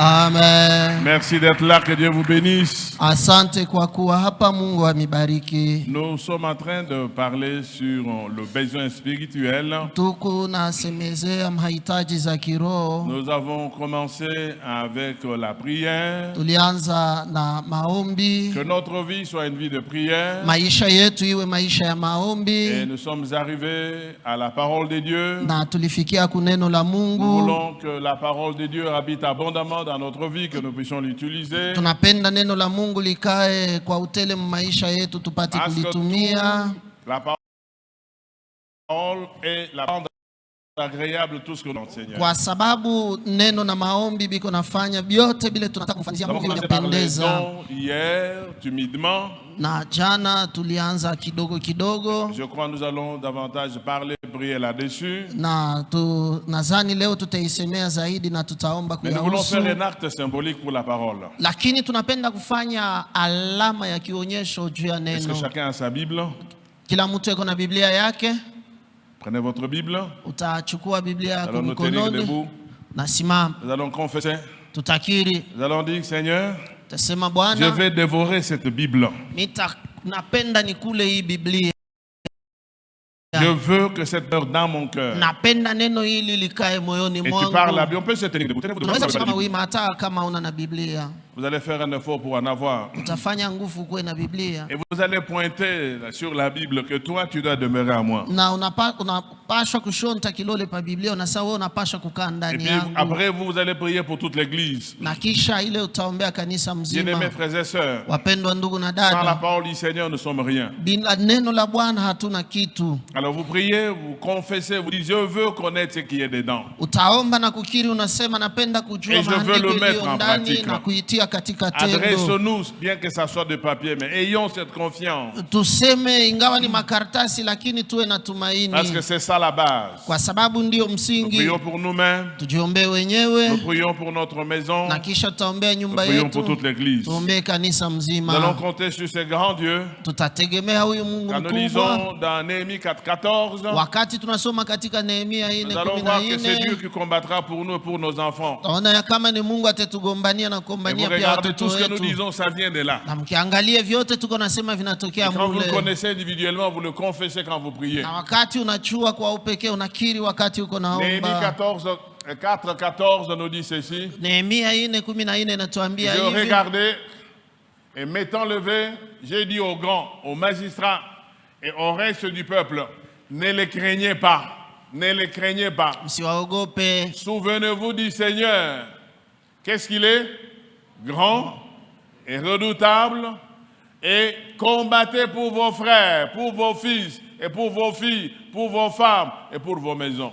Amen. Merci d'être là, que Dieu vous bénisse. Asante kwa kuwa hapa, Mungu amibariki. Nous sommes en train de parler sur le besoin spirituel. Tuko nasemezea mahitaji za kiroho. Nous avons commencé avec la prière. Tulianza na maombi. Que notre vie soit une vie de prière. Maisha yetu iwe maisha ya maombi. Et nous sommes arrivés à la parole de Dieu. Na tulifikia kuneno la Mungu. Nous voulons que la parole de Dieu habite abondamment dans notre vie, que nous puissions l'utiliser. Tunapenda neno la Mungu likae kwa utele maisha yetu tupate kulitumia. La parole est la bande agréable tout ce que notre Seigneur. Kwa sababu neno na maombi biko nafanya vyote bila tunataka kumfanyia Mungu inapendeza. Hier timidement. Na jana tulianza kidogo kidogo. Je crois nous allons davantage parler, prier là-dessus. Na nadhani leo tutaisemea zaidi na tutaomba kuyahusu. Mais nous voulons faire un acte symbolique pour la parole. Lakini tunapenda kufanya alama ya kionyesho juu ya neno. Est-ce que chacun a sa Bible? Kila mtu yuko na Biblia yake. Prenez votre Bible. Utachukua Biblia yako mkononi. Na simama. Nous allons confesser. Tutakiri. Nous allons dire, Seigneur, tasema Bwana, je vais dévorer cette Bible. Napenda nikule hii Biblia. Je veux que cette heure dans mon cœur. Napenda neno hili likae moyoni mwangu. Et tu parles la Bible. On peut se tenir debout. Unaweza kusema wima hata kama una na Biblia. Vous allez faire un effort pour en avoir. Utafanya nguvu kuwe na Biblia. Et vous allez pointer sur la Bible que toi tu dois demeurer à moi. Na unapaswa kushonta kilole pa Biblia, unasema wewe unapaswa kukaa ndani yangu. Et puis après vous allez prier pour toute l'église. Na kisha ile utaombea kanisa mzima. Bien-aimés frères et sœurs. Wapendwa ndugu na dada. Sans la parole du Seigneur nous sommes rien. Bila neno la Bwana hatuna kitu. Alors vous priez, vous confessez, vous dites je veux connaître ce qui est dedans. Utaomba na kukiri, unasema napenda kujua maandiko yaliyo ndani na kuitia katika tendo. Adressons-nous, bien que ça soit de papier, mais ayons cette confiance. Tuseme ingawa ni makaratasi lakini tuwe na tumaini. Parce que c'est ça la base. Kwa sababu ndio msingi. Nous prions pour nous-mêmes. Tujiombee wenyewe. Nous prions pour notre maison. Na kisha tutaombea nyumba yetu. Nous prions pour toute l'église. Tuombee kanisa mzima. Nous allons compter sur ce grand Dieu. Tutategemea huyu Mungu mkubwa. Quand nous lisons dans Néhémie 4:14. Wakati tunasoma katika Nehemia 4:14. Nous allons voir que c'est Dieu qui combattra pour nous et pour nos enfants. Tunaona kama ni Mungu atetugombania na kugombania pia watoto wetu. Tout ce que nous disons, ça vient de là. Na mkiangalia vyote tuko nasema vinatokea mule. Quand vous le connaissez individuellement, vous le confessez quand vous priez. Na wakati unachua kwa upekee unakiri wakati uko naomba. Néhémie 4:14 nous dit ceci. Nehemia 4:14 inatuambia hivi. Je regardais et m'étant levé, j'ai dit aux grands, aux magistrats et au reste du peuple, ne les craignez pas, ne les craignez pas. Msiwaogope. Souvenez-vous du Seigneur. Qu'est-ce qu'il est? Grand et redoutable, et combattez pour vos frères, pour vos fils et pour vos filles, pour vos femmes et pour vos maisons.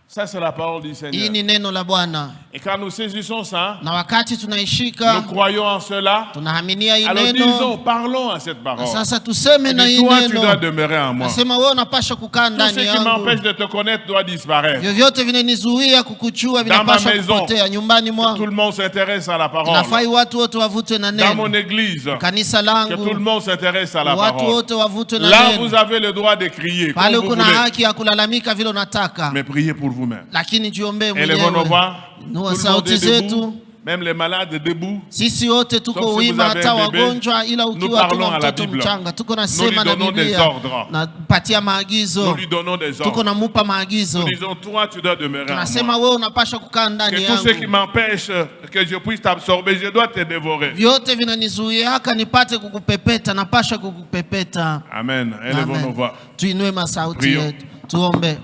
Ça c'est la parole du Seigneur. Hii ni neno la Bwana. Et quand nous saisissons ça, na wakati tunaishika, nous croyons en cela. Tunaaminia hii alors neno. disons, parlons à cette parole. Sasa tuseme na hii neno. Toi tu dois demeurer en moi. Nasema wewe unapaswa kukaa ndani yangu. Tout ce qui m'empêche de te connaître doit disparaître. Vyovyote vinanizuia kukuchua vinapaswa kupotea nyumbani mwangu. Tout le monde s'intéresse à la parole. Nafai watu wote wavutwe na neno. Dans mon église, kanisa langu, que tout le monde s'intéresse à la watu parole. wote wavutwe na là neno. vous avez le droit de crier comme pale vous kuna voulez. haki ya kulalamika vile unataka. Mais priez pour vous-même. Lakini jiombee mwenyewe. Élevons nos voix. Nua sauti zetu. Même les malades debout. Sisi wote tuko wima, hata wagonjwa, ila ukiwa tuna mtoto mchanga tuko nasema na Biblia na patia maagizo. Tuko namupa maagizo. Tunasema wewe unapaswa kukaa ndani yangu. Tout ce qui m'empêche que je puisse t'absorber, je dois te dévorer. Vyote vinanizuia haka nipate kukupepeta, napaswa kukupepeta. Amen. Élevons nos voix. Tuinue masauti yetu. Tuombe.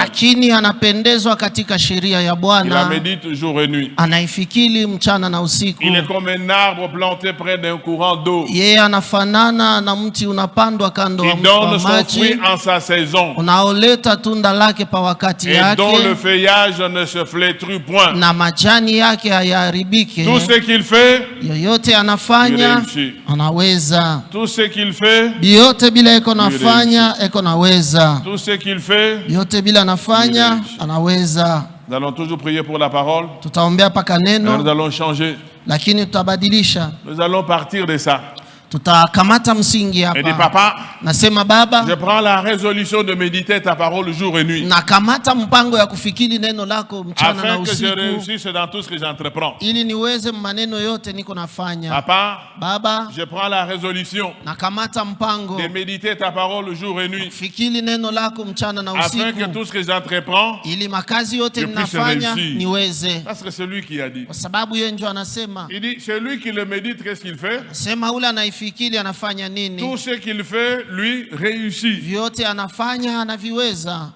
lakini anapendezwa katika sheria ya Bwana. Il la médite jour et nuit. Anaifikiri mchana na usiku. Il est comme un arbre planté près d'un courant d'eau. Yeye anafanana na mti unapandwa kando ya mto wa maji. Il donne son fruit en sa saison. Unaoleta tunda lake pa wakati yake. Et dont le feuillage ne se flétrit point. Na majani yake hayaharibiki. Tout ce qu'il fait, yoyote anafanya, anaweza. Tout ce qu'il fait, yote bila eko nafanya, eko naweza. Tout ce qu'il fait, yote bila nafanya, anaweza. Nous allons toujours prier pour la parole. Tutaombea paka neno. Nous allons changer. Lakini tutabadilisha. Nous allons partir de ça. Tutakamata msingi hapa. Et dit papa, nasema baba, je prends la résolution de méditer ta parole jour et nuit. Nakamata mpango ya kufikiri neno lako mchana na usiku. Afin que je réussisse dans tout ce que j'entreprends. Ili niweze maneno yote niko nafanya. Papa, baba, je prends la résolution. Nakamata mpango de méditer ta parole jour et nuit. Fikiri neno lako mchana na usiku. Afin que tout ce que j'entreprends, ili makazi yote ninafanya niweze. Parce que c'est lui qui a dit. Kwa sababu yeye ndio anasema. Il dit celui qui le médite, qu'est-ce qu'il fait? Sema ule anaifikiri anafanya nini? Tout ce qu'il fait, lui, réussit. Vyote anafanya anaviweza.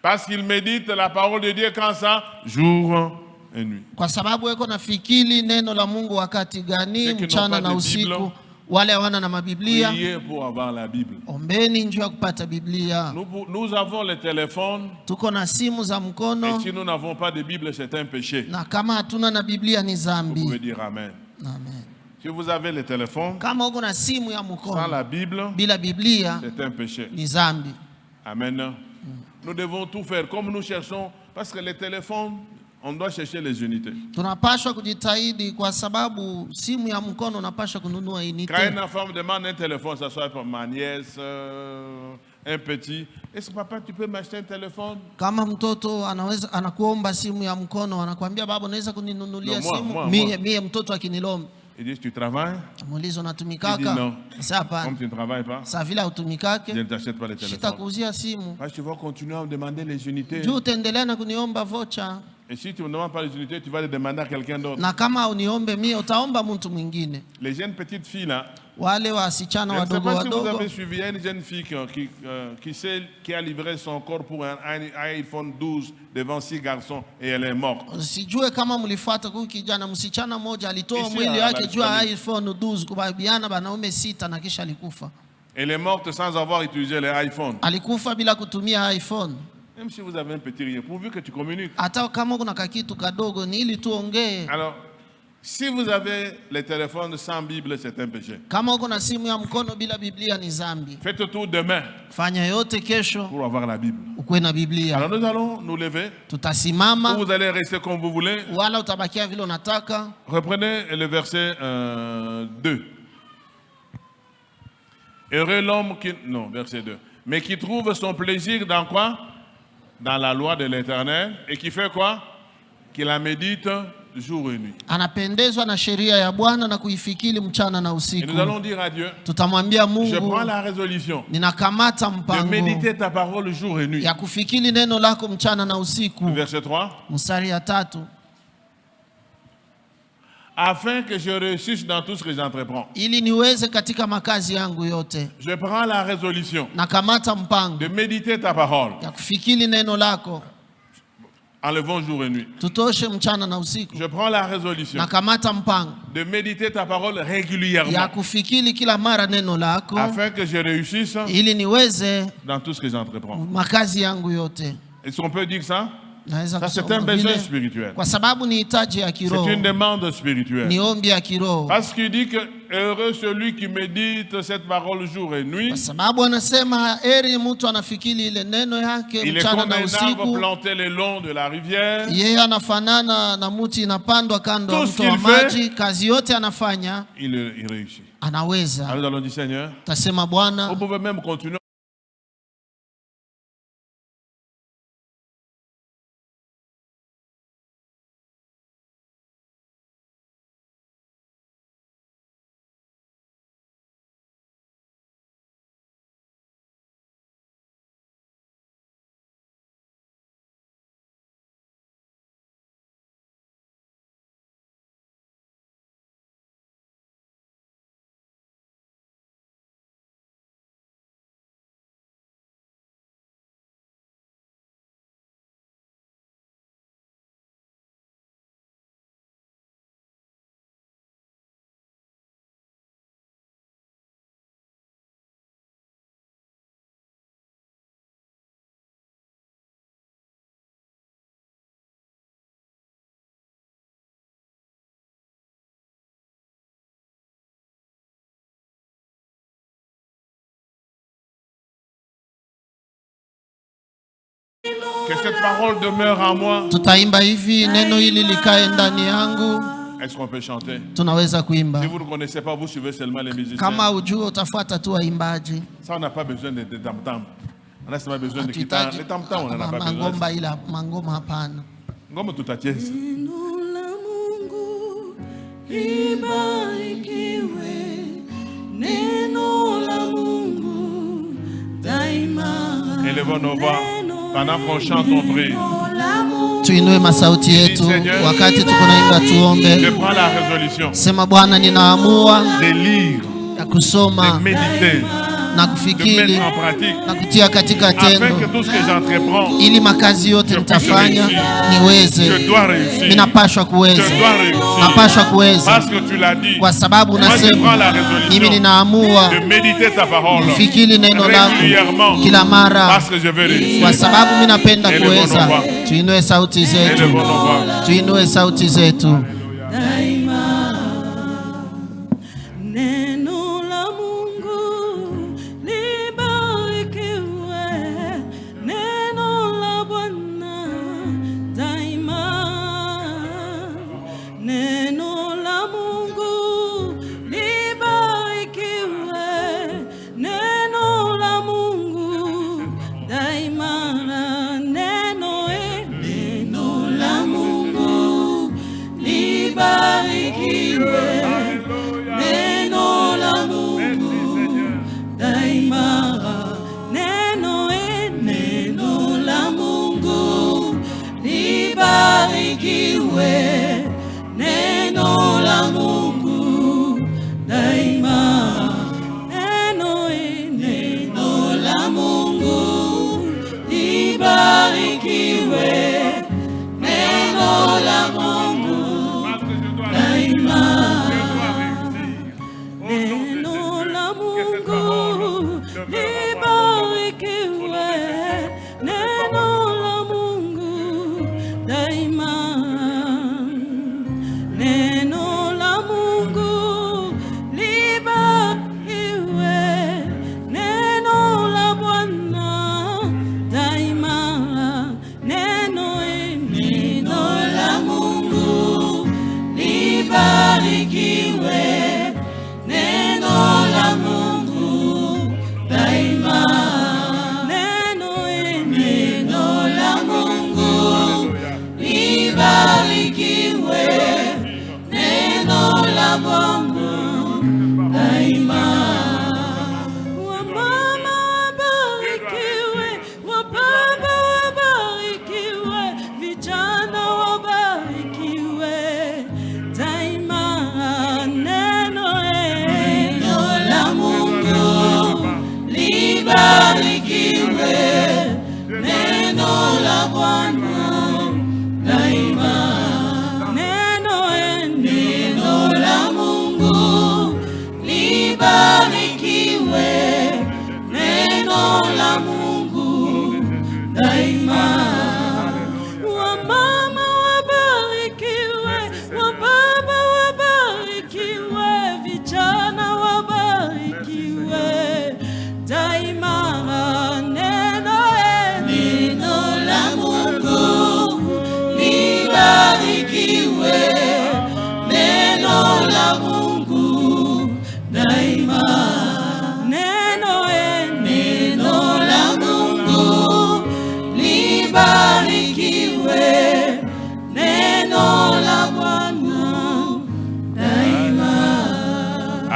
Parce qu'il médite la parole de Dieu quand ça, jour et nuit. Kwa sababu yeko nafikiri neno la Mungu wakati gani? Mchana na usiku. Wale wana na mabiblia. Priez pour avoir la Bible. Ombeni njoo ya kupata Biblia. Nous avons les téléphones. Tuko na simu za mkono. Et si nous n'avons pas de Bible, c'est un péché. Na kama hatuna na Biblia ni dhambi. Vous pouvez dire amen. Amen. Si vous avez le téléphone, kama uko na simu ya mkono, sans la Bible, bila Biblia, c'est un péché. Ni dhambi. Amen. Nous devons tout faire comme nous cherchons, parce que les téléphones, on doit chercher les unités. Tunapaswa kujitahidi kwa sababu simu ya mkono unapaswa kununua unité. Quand une femme demande un téléphone, ça soit pour ma nièce, un petit, est-ce papa tu peux m'acheter un téléphone? Kama mtoto anaweza anakuomba simu ya mkono, anakuambia baba unaweza kuninunulia simu? Mie mtoto akinilomba. Il dit tu travailles? Muulizo Il unatumikaka? dit non. Sasa comme tu ne travailles pas, sa vile utumikake, je ne t'achète pas le téléphone. Sitakuuzia simu. Parce que tu vas continuer à me demander les unités. Juu utaendelea na kuniomba vocha. Et si tu ne me demandes pas les unités, tu vas les demander à quelqu'un d'autre. Na kama uniombe mie utaomba mtu mwingine. Les jeunes petites filles là, wale wasichana wadogo wadogo. Si vous avez suivi, il y a une jeune fille qui a livré son corps pour un iPhone 12 devant 6 garçons et elle est morte. Sijue kama mlifuata kwa kijana msichana mmoja alitoa mwili wake juu ya iPhone 12 kubabiana banaume 6 na kisha alikufa. Elle est morte sans avoir utilisé les iPhones. Alikufa bila kutumia iPhone. Même si vous avez un petit rien, pourvu que tu communiques. Hata kama kuna kakitu kadogo ni ili tuongee. Alors, si vous avez les téléphones sans Bible, c'est un péché. Kama uko na simu ya mkono bila Biblia ni dhambi. Faites tout demain. Fanya yote kesho pour avoir la Bible. Ukuwe na Biblia. Alors nous allons nous lever. Tutasimama. Ou vous allez rester comme vous voulez. Wala utabakia vile unataka. Reprenez le verset 2. Heureux l'homme qui... Non, verset 2. Mais qui trouve son plaisir dans quoi? Dans la loi de l'Éternel. Et qui fait quoi? Qui la médite jour et nuit. Anapendezwa na sheria ya Bwana na kuifikiri mchana na usiku. Et nous allons dire à Dieu. Tutamwambia Mungu. Je prends la résolution. Ninakamata mpango. De méditer ta parole jour et nuit. Ya kufikiri neno lako mchana na usiku. Verset 3. Mstari ya 3. Afin que je réussisse dans tout ce que j'entreprends. Ili niweze katika makazi yangu yote. Je prends la résolution. Nakamata mpango. De méditer ta parole. Ya kufikiri neno lako. Enlevons jour et nuit. Tutoshe mchana na usiku. Je prends la résolution. Nakamata mpango. De méditer ta parole régulièrement. Ya kufikiri kila mara neno lako. Afin que je réussisse. Ili niweze dans tout ce que j'entreprends. Makazi yangu yote. Est-ce qu'on peut dire ça? Ça c'est un besoin spirituel. Kwa sababu ni hitaji ya kiroho. C'est une demande spirituelle. Ni ombi ya kiroho. Parce qu'il dit que heureux celui qui médite cette parole jour et nuit. Kwa sababu anasema heri mtu anafikiri ile neno yake mchana na usiku. Il est comme un arbre planté le long de la rivière. Yeye anafanana na mti inapandwa kando ya mto wa maji. Kazi yote anafanya. Il réussit. Anaweza. Alors nous allons dire Seigneur. Tasema Bwana. Vous pouvez même continuer. Que cette parole demeure en moi. Tutaimba hivi neno hili likae ndani yangu. Est-ce qu'on peut chanter? Tunaweza kuimba. Si vous ne connaissez pas, vous suivez seulement les musiciens. Kama ujue utafuata tu waimbaji. Ça on n'a pas besoin de tam-tam. On a seulement besoin de guitare. Les tam-tam on n'en a pas besoin. Mangomba ila mangoma hapana. Ngoma tutacheza. Libarikiwe neno la Mungu daima. Élevons nos voix pendant qu'on chante, on prie. Tuinue masauti yetu wakati tuko naimba, tuombe. Je prends la résolution. Sema Bwana, ninaamua de lire, ya kusoma, de méditer, na kufikiri na kutia katika tendo, ili makazi yote nitafanya niweze. Ninapashwa kuweza, napashwa kuweza, kwa sababu unasema. Mimi ninaamua kufikiri neno lako kila mara, kwa sababu mimi napenda kuweza. Tuinue sauti zetu, tuinue sauti zetu.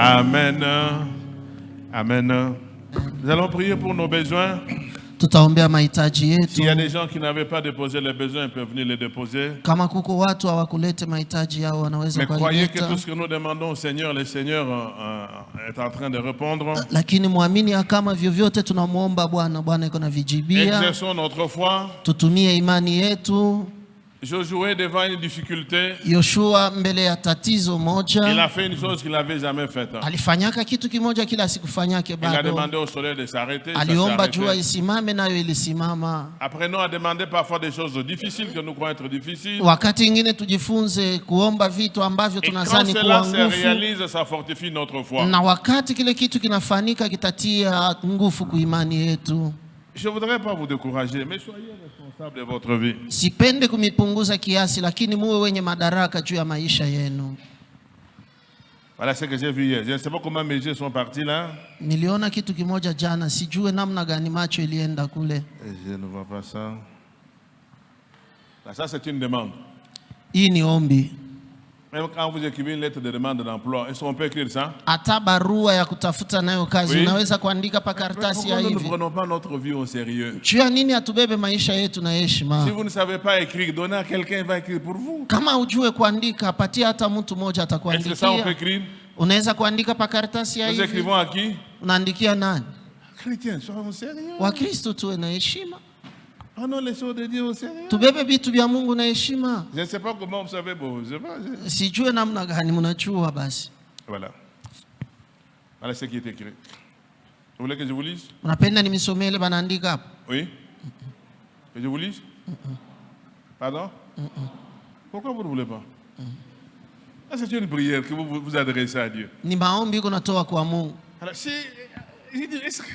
Amen. Amen. Nous allons prier pour nos besoins. Tutaombea mahitaji yetu. S'il y a des gens qui n'avaient pas déposé les besoins, ils peuvent venir les déposer. Kama kuko watu hawakulete mahitaji yao, wanaweza kuleta. Mais croyez que tout ce que nous demandons au Seigneur, le Seigneur est en train de répondre. Lakini muamini kama vyovyote tunamuomba Bwana, Bwana yuko na vijibia. Exerçons notre foi. Tutumie imani yetu. Josué devant une difficulté. Yoshua mbele ya tatizo moja. Il a fait une chose qu'il n'avait jamais faite. Alifanyaka kitu kimoja kila sikufanyake bado. Il a demandé au soleil de s'arrêter. Aliomba jua isimame, nayo ilisimama. Apprenons à demander parfois des choses difficiles que nous croyons être difficiles. Wakati ingine tujifunze kuomba vitu ambavyo tunazani kuwa nguvu. Et quand cela se réalise, ça fortifie notre foi. Na wakati kile kitu kinafanyika kitatia nguvu kuimani yetu. Je ne voudrais pas vous décourager, mais soyez responsable de votre vie. Sipende kumipunguza kiasi, lakini muwe wenye madaraka juu ya maisha yenu. Voilà ce que j'ai vu hier. Je ne sais pas comment mes yeux sont partis là. Niliona kitu kimoja jana, sijue namna gani macho ilienda kule. Je ne vois pas ça. Là, ça c'est une demande. Hii ni ombi. Même quand vous écrivez une lettre de demande d'emploi, est-ce qu'on peut écrire ça? Hata barua ya kutafuta nayo kazi unaweza kuandika pa karatasi ya hivi. Nous ne prenons pas notre vie au sérieux. Jua nini atubebe maisha yetu na heshima? Si vous ne savez pas écrire, donnez à quelqu'un qui va écrire pour vous. Kama ujue kuandika, patia hata mtu mmoja atakuandikia. Est-ce que ça on peut écrire? Unaweza kuandika pa karatasi ya hivi. Nous écrivons à qui? Unaandikia nani? Chrétiens, soyons sérieux. Wakristo tuwe na heshima. Prenons les choses de Dieu au sérieux. Tubebe vitu vya Mungu na heshima. Je ne sais pas comment vous savez, bon, je sais pas. Sijue namna gani mnachua basi. Voilà. Voilà ce qui est écrit. Vous voulez que je vous lise? Unapenda nimisomee ile banaandika hapo? Oui. Que je vous lise? Pardon? Pourquoi vous ne voulez pas? C'est une prière que vous vous adressez à Dieu. Ni maombi uko natoa kwa Mungu. Alors, si, est-ce que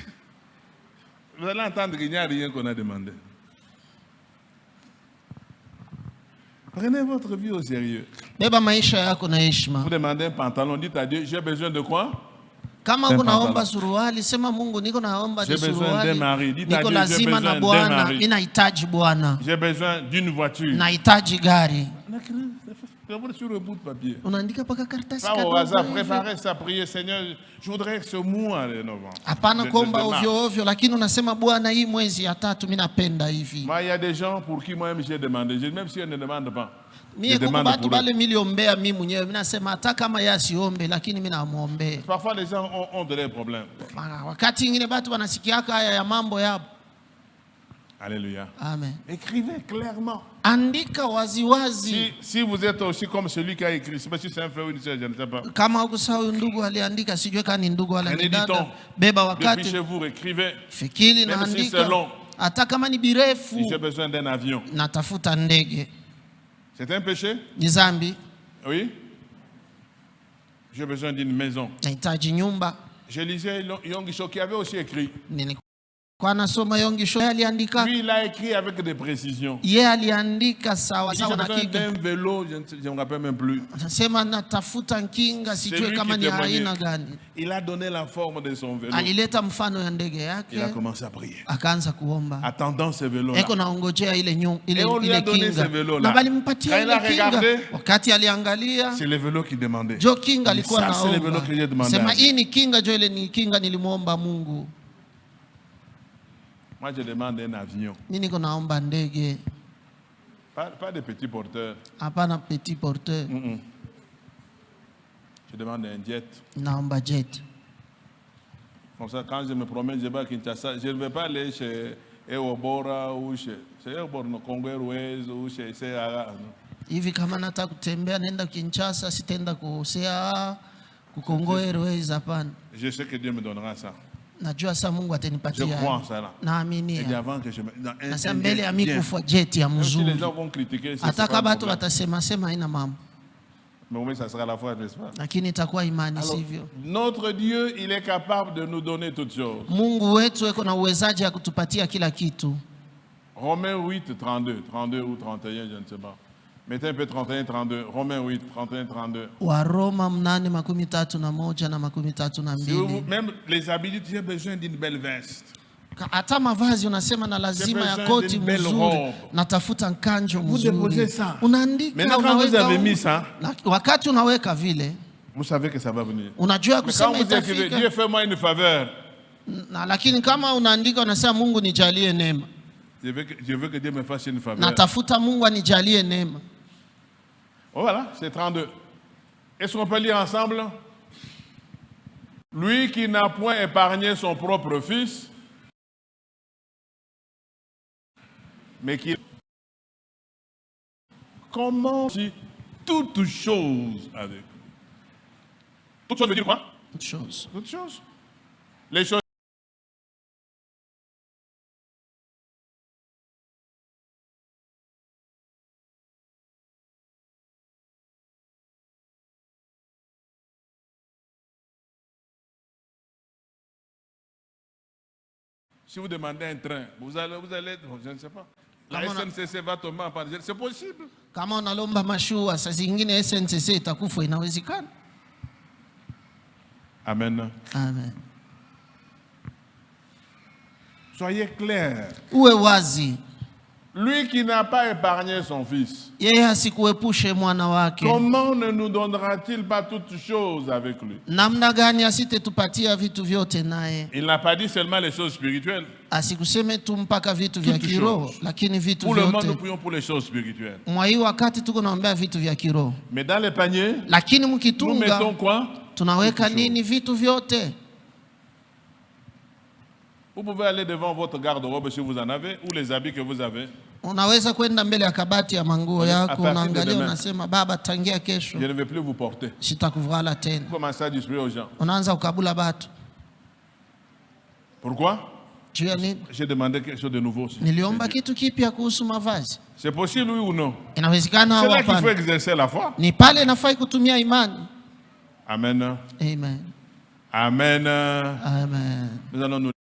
vous allez entendre qu'il n'y a rien qu'on a demandé. Prenez votre vie au sérieux. Beba maisha yako na heshima. Vous demandez un pantalon, dites à Dieu, j'ai besoin de quoi? Kama unaomba suruali, sema Mungu, niko naomba ni suruali. Niko lazima na Bwana, ninahitaji Bwana. J'ai besoin d'une voiture. Nahitaji gari. Sur le bout de papier. Unaandika paka karatasi kadogo. Pas au hasard, préparez sa prière, Seigneur, je voudrais ce mois de novembre. Hapana kuomba ovyo ovyo, lakini unasema Bwana, hii mwezi ya 3 mimi napenda hivi. Moi, il y a des gens pour qui moi-même j'ai demandé, même si on ne demande pas. Mimi kwa watu wale miliombea mimi mwenyewe mimi nasema hata kama yeye asiombe lakini mimi namuombea. Parfois les gens ont des problèmes. Wakati mwingine watu wanasikia haya ya mambo yapo. Alléluia. Amen. Écrivez clairement. Andika waziwazi. Si vous êtes aussi comme celui qui a écrit, si c'est un frère ou une sœur, je ne sais pas. Kama ukusahau ndugu aliandika, sijue kama ni ndugu wala ni dada. Beba wakati. Depuis chez vous, écrivez. Fikiri na andika. Si c'est long. Hata kama ni birefu. Si j'ai besoin d'un avion. Natafuta ndege. C'est un péché? Ni zambi. Oui. J'ai besoin d'une maison. Nahitaji nyumba. Je lisais Yongisho qui avait aussi écrit. Kwa nasoma Yongisho aliandika. Lui il a écrit avec des précisions. Yeye aliandika sawa sawa na kika. Un vélo, je ne me rappelle même plus. Anasema natafuta nkinga, sijue kama ni aina gani. Il a donné la forme de son vélo. Alileta mfano ya ndege yake. Il a commencé à prier. Akaanza kuomba. Attendant ce vélo là. Eko naongojea ile kinga. Na balimpatia ile kinga. Wakati aliangalia. C'est le vélo qu'il demandait. Jo kinga alikuwa naomba. C'est le vélo que j'ai demandé. Sema hii ni kinga, jo ile ni kinga nilimuomba Mungu. Moi, je demande un avion. Mimi niko naomba ndege. Pas de petits porteurs. Hapana petit porteur. Je demande un jet. Naomba jet. Comme ça, quand je me promène, je vais à Kinshasa, je ne vais pas aller chez Eobora ou chez Eobora, Congo Airways ou chez CAA. Hivi kama nataka kutembea nenda Kinshasa, sitaenda ku CAA, ku Congo Airways hapana. Je sais que Dieu me donnera ça. Najua sa Mungu atanipatia. Je crois en ça là. Naamini. Et avant que je me na mbele ya mimi kufa jet ya mzuri. Les gens vont critiquer, hata kama watu watasema haina mambo. Mais ça sera la foi, n'est-ce pas? Lakini itakuwa imani sivyo. Notre Dieu, il est capable de nous donner toutes choses. Mungu wetu yuko na uwezaji wa kutupatia kila kitu. Romains 8, 32 ou 31, je ne sais pas. Mettez un peu 31, 32. Romains 8, 31, 32. Waroma 8:31 na 32. Même les habits, j'ai besoin d'une belle veste. Hata mavazi unasema na lazima ya koti mzuri, natafuta kanjo mzuri. Unaandika, unaweka. Wakati unaweka vile, vous savez que ça va venir. Unajua kusema itafika. Dieu fait-moi une faveur. Na lakini kama unaandika unasema Mungu nijalie neema. Je veux que Dieu me fasse une faveur. Natafuta Mungu anijalie neema. Voilà, c'est 32. Est-ce qu'on peut lire ensemble? Lui qui n'a point épargné son propre fils, mais qui comment si toutes choses avec lui. Toutes choses veut dire quoi? Toutes choses. Toutes choses. Les choses. Si vous demandez un train, vous allez je ne sais pas. La SNCC va tomber en panne. C'est possible. Kama unalomba mashua, saa zingine SNCC itakufa, inawezekana. Amen. Amen. Soyez clairs. Uwe wazi. Lui qui n'a pas épargné son fils, yeye asikuepushe mwana wake, comment ne nous donnera-t-il pas toutes choses avec lui? Namna gani asitetupatia vitu vyote naye? Il n'a pas dit seulement les choses spirituelles. Asikuseme tu mpaka vitu vya kiroho, lakini vitu pour vyote. Pour le moment, nous prions pour les choses spirituelles. Mwa hii wakati tuko naombea vitu vya kiroho. Mais dans les paniers, lakini mkitunga, nous mettons quoi? Tunaweka nini? Vitu vyote. Vous pouvez aller devant votre garde-robe si vous en avez, ou les habits que vous avez. Unaweza kwenda mbele ya kabati ya manguo yako, unaangalia unasema, baba, tangia kesho je ne vais plus vous porter. Sitakuvala tena. Commencez à distribuer aux gens. Unaanza ukabula batu. Pourquoi? J'ai demandé quelque chose de nouveau aussi. Niliomba kitu kipya kuhusu mavazi. C'est possible, oui ou non? Inawezekana c'est là qu'il faut exercer la foi. Ni pale nafai kutumia imani. Amen. Amen. Amen. Amen. Nous allons nous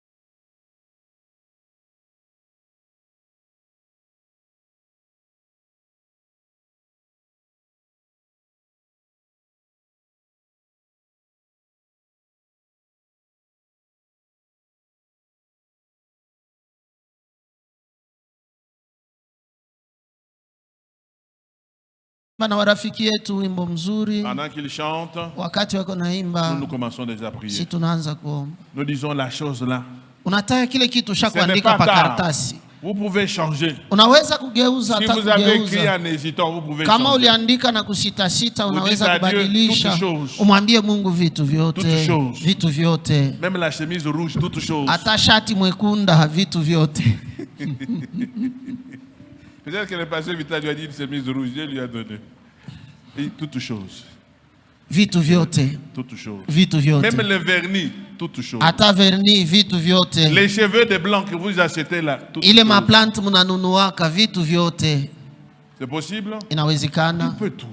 na warafiki yetu wimbo mzuri. Pendant qu'ils chantent, wakati wako naimba, nous commençons déjà à prier. Si tunaanza kuomba. Nous disons la chose là. Unataka kile kitu shakuandika pa karatasi. Vous pouvez changer. Unaweza kugeuza, si vous avez écrit en hésitant, vous pouvez kama changer. Uliandika na kusita sita, unaweza kubadilisha. Umwambie Mungu vitu vyote. Vitu vyote. Même la chemise rouge, toutes choses. Hata shati mwekunda, vitu vyote. Peut-être que le pasteur Vital lui a dit une chemise rouge, Dieu lui a donné. Et toutes choses. Vitu vyote. Toutes choses. Vitu vyote. Même le vernis, toutes choses. Hata vernis, vitu vyote. Les cheveux de blanc que vous achetez là, toutes ile ma plante mnanunuaka, vitu vyote. C'est possible? Inawezekana. Il peut tout.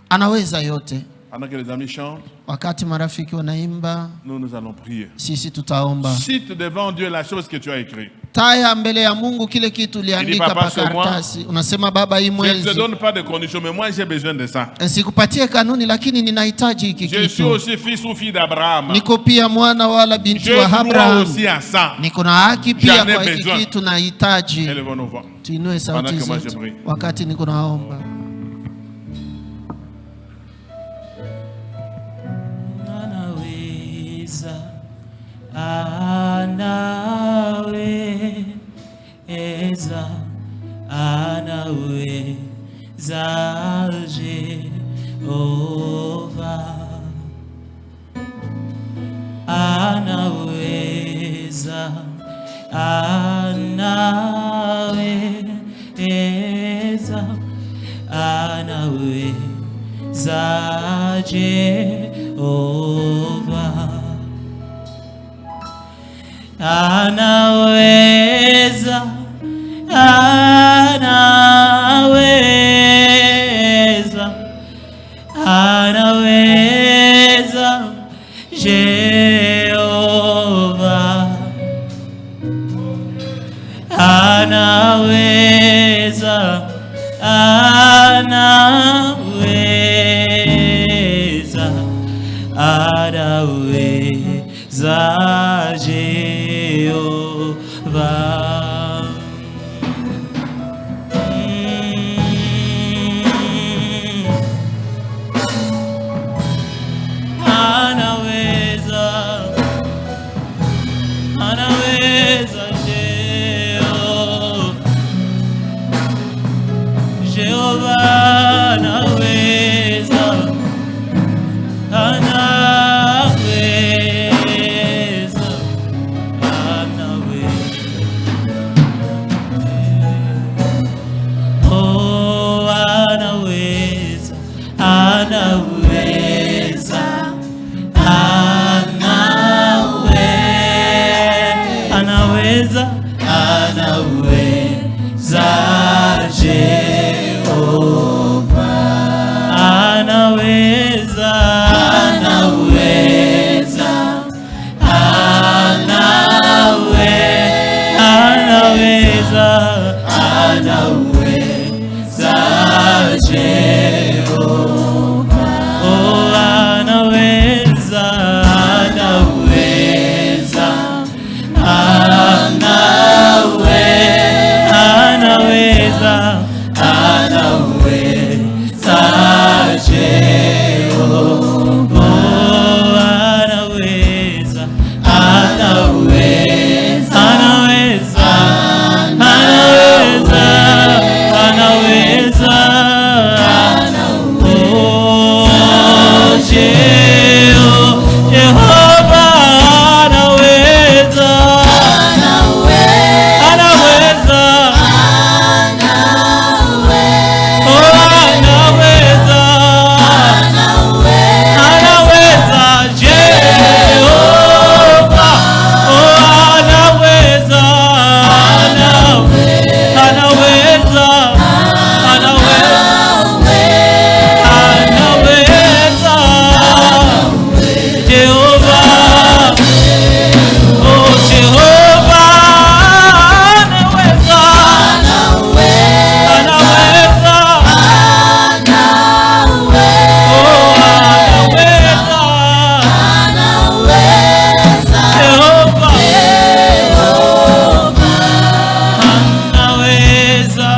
Anaweza yote. Pendant que les amis chantent, wakati marafiki wanaimba, nous allons prier. Sisi tutaomba. Cite devant Dieu la chose que tu as écrite. Taya mbele ya Mungu kile kitu uliandika pa karatasi. Unasema, Baba, hii mwezi. Je ne te donne pas de conditions, mais moi j'ai besoin de ça. Sikupatie kanuni, lakini ninahitaji hiki kitu. Je suis aussi fils ou fille d'Abraham. Niko pia mwana wala binti wa Abraham. Niko na haki pia kwa hiki kitu nahitaji. Tuinue sauti zetu wakati niko naomba. Anaweza, anaweza Jehova, anaweza, anaweza, anaweza Jehova. Anaweza, anaweza, anaweza Jehova, anaweza, anaweza, anaweza anaweza Jehova, oh anaweza, anaweza, anaweza, anaweza Jehova, oh anaweza, anaweza, anaweza, anaweza, anaweza, oh Jehova anaweza, anaweza, oh anaweza, anaweza Jehova, oh anaweza, anaweza, anaweza, anaweza Jehova, oh Jehova anaweza, anaweza, oh anaweza Jehova, anaweza,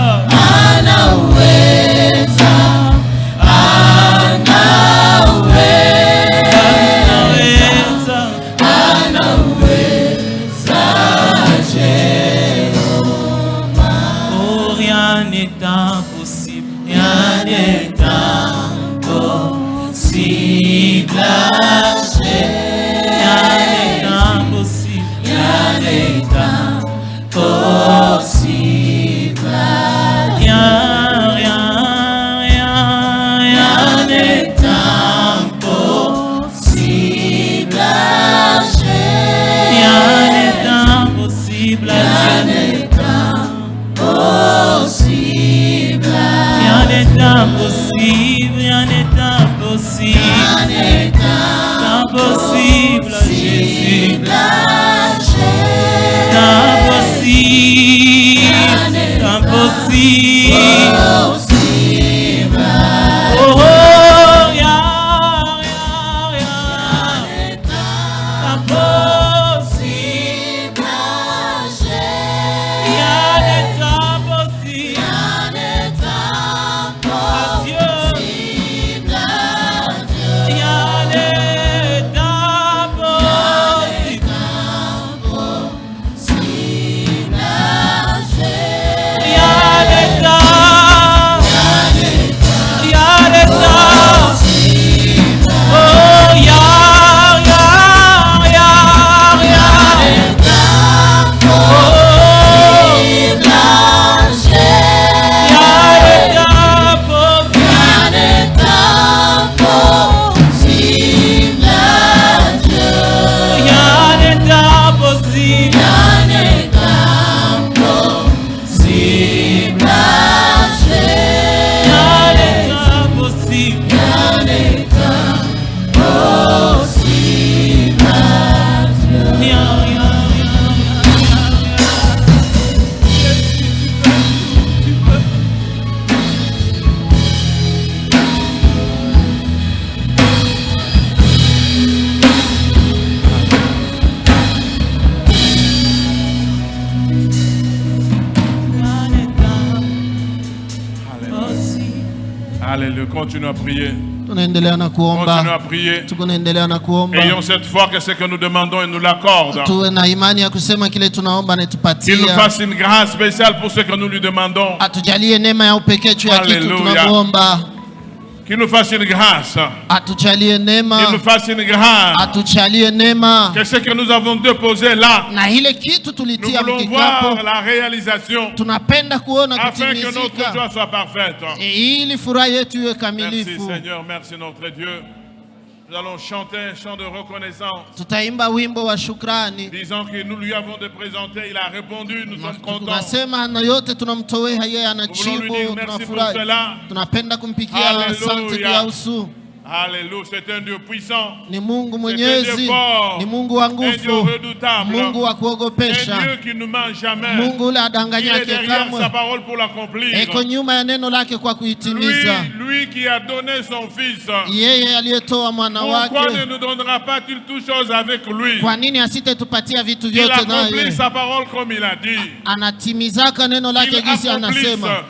oh rien n'est impossible, rien n'est impossible à rien n'est impossible, rien n'est impossible à rien, rien, rien, rien n'est impossible à rien n'est impossible à rien n'est impossible, rien n'est impossible, impossible à Jésus, impossible, impossible, oh, oh, rien, rien, rien, impossible, rien n'est impossible. Alléluia. Continue à prier. Tunaendelea na kuomba. Continue à prier. Tunaendelea na kuomba. Ayons cette foi que ce que nous demandons, il nous l'accorde. Tuwe na imani ya kusema kile tunaomba na tupatie. Qu'il nous fasse une grâce spéciale pour ce que nous lui demandons. Atujalie neema ya upekee juu ya kitu tunamuomba. Qu'il nous fasse une grâce. Atujalie neema. Qu'il nous fasse une grâce. Atujalie neema. Que ce que nous avons déposé là. Na ile kitu tulitia mkikapo. Nous voulons voir la réalisation. Tunapenda kuona afin que notre joie soit parfaite. Ili furaha yetu iwe kamilifu. Merci Seigneur, merci notre Dieu. Nous allons chanter un chant de reconnaissance. Tutaimba wimbo wa shukrani. Disant que nous lui avons présenter, il a répondu, nous sommes contents. Tunasema na yote tunamtolea yeye anajibu, tunafurahi. Tunapenda kumpigia asante kwa usu. Alléluia, c'est un Dieu puissant. Ni Mungu mwenyezi, ni Mungu wa nguvu, Mungu wa kuogopesha, un Dieu qui ne ment jamais. Mungu ule adanganyake kamwe. Sa parole pour l'accomplir. Eko nyuma ya neno lake kwa kuitimiza. Lui qui a donné son fils. Yeye aliyetoa mwana wake. Pourquoi ne nous donnera pas-il toutes choses avec lui? Kwa nini asitetupatia vitu vyote naye? Il accomplit sa parole comme il a dit. Anatimizaka neno lake jinsi anasema.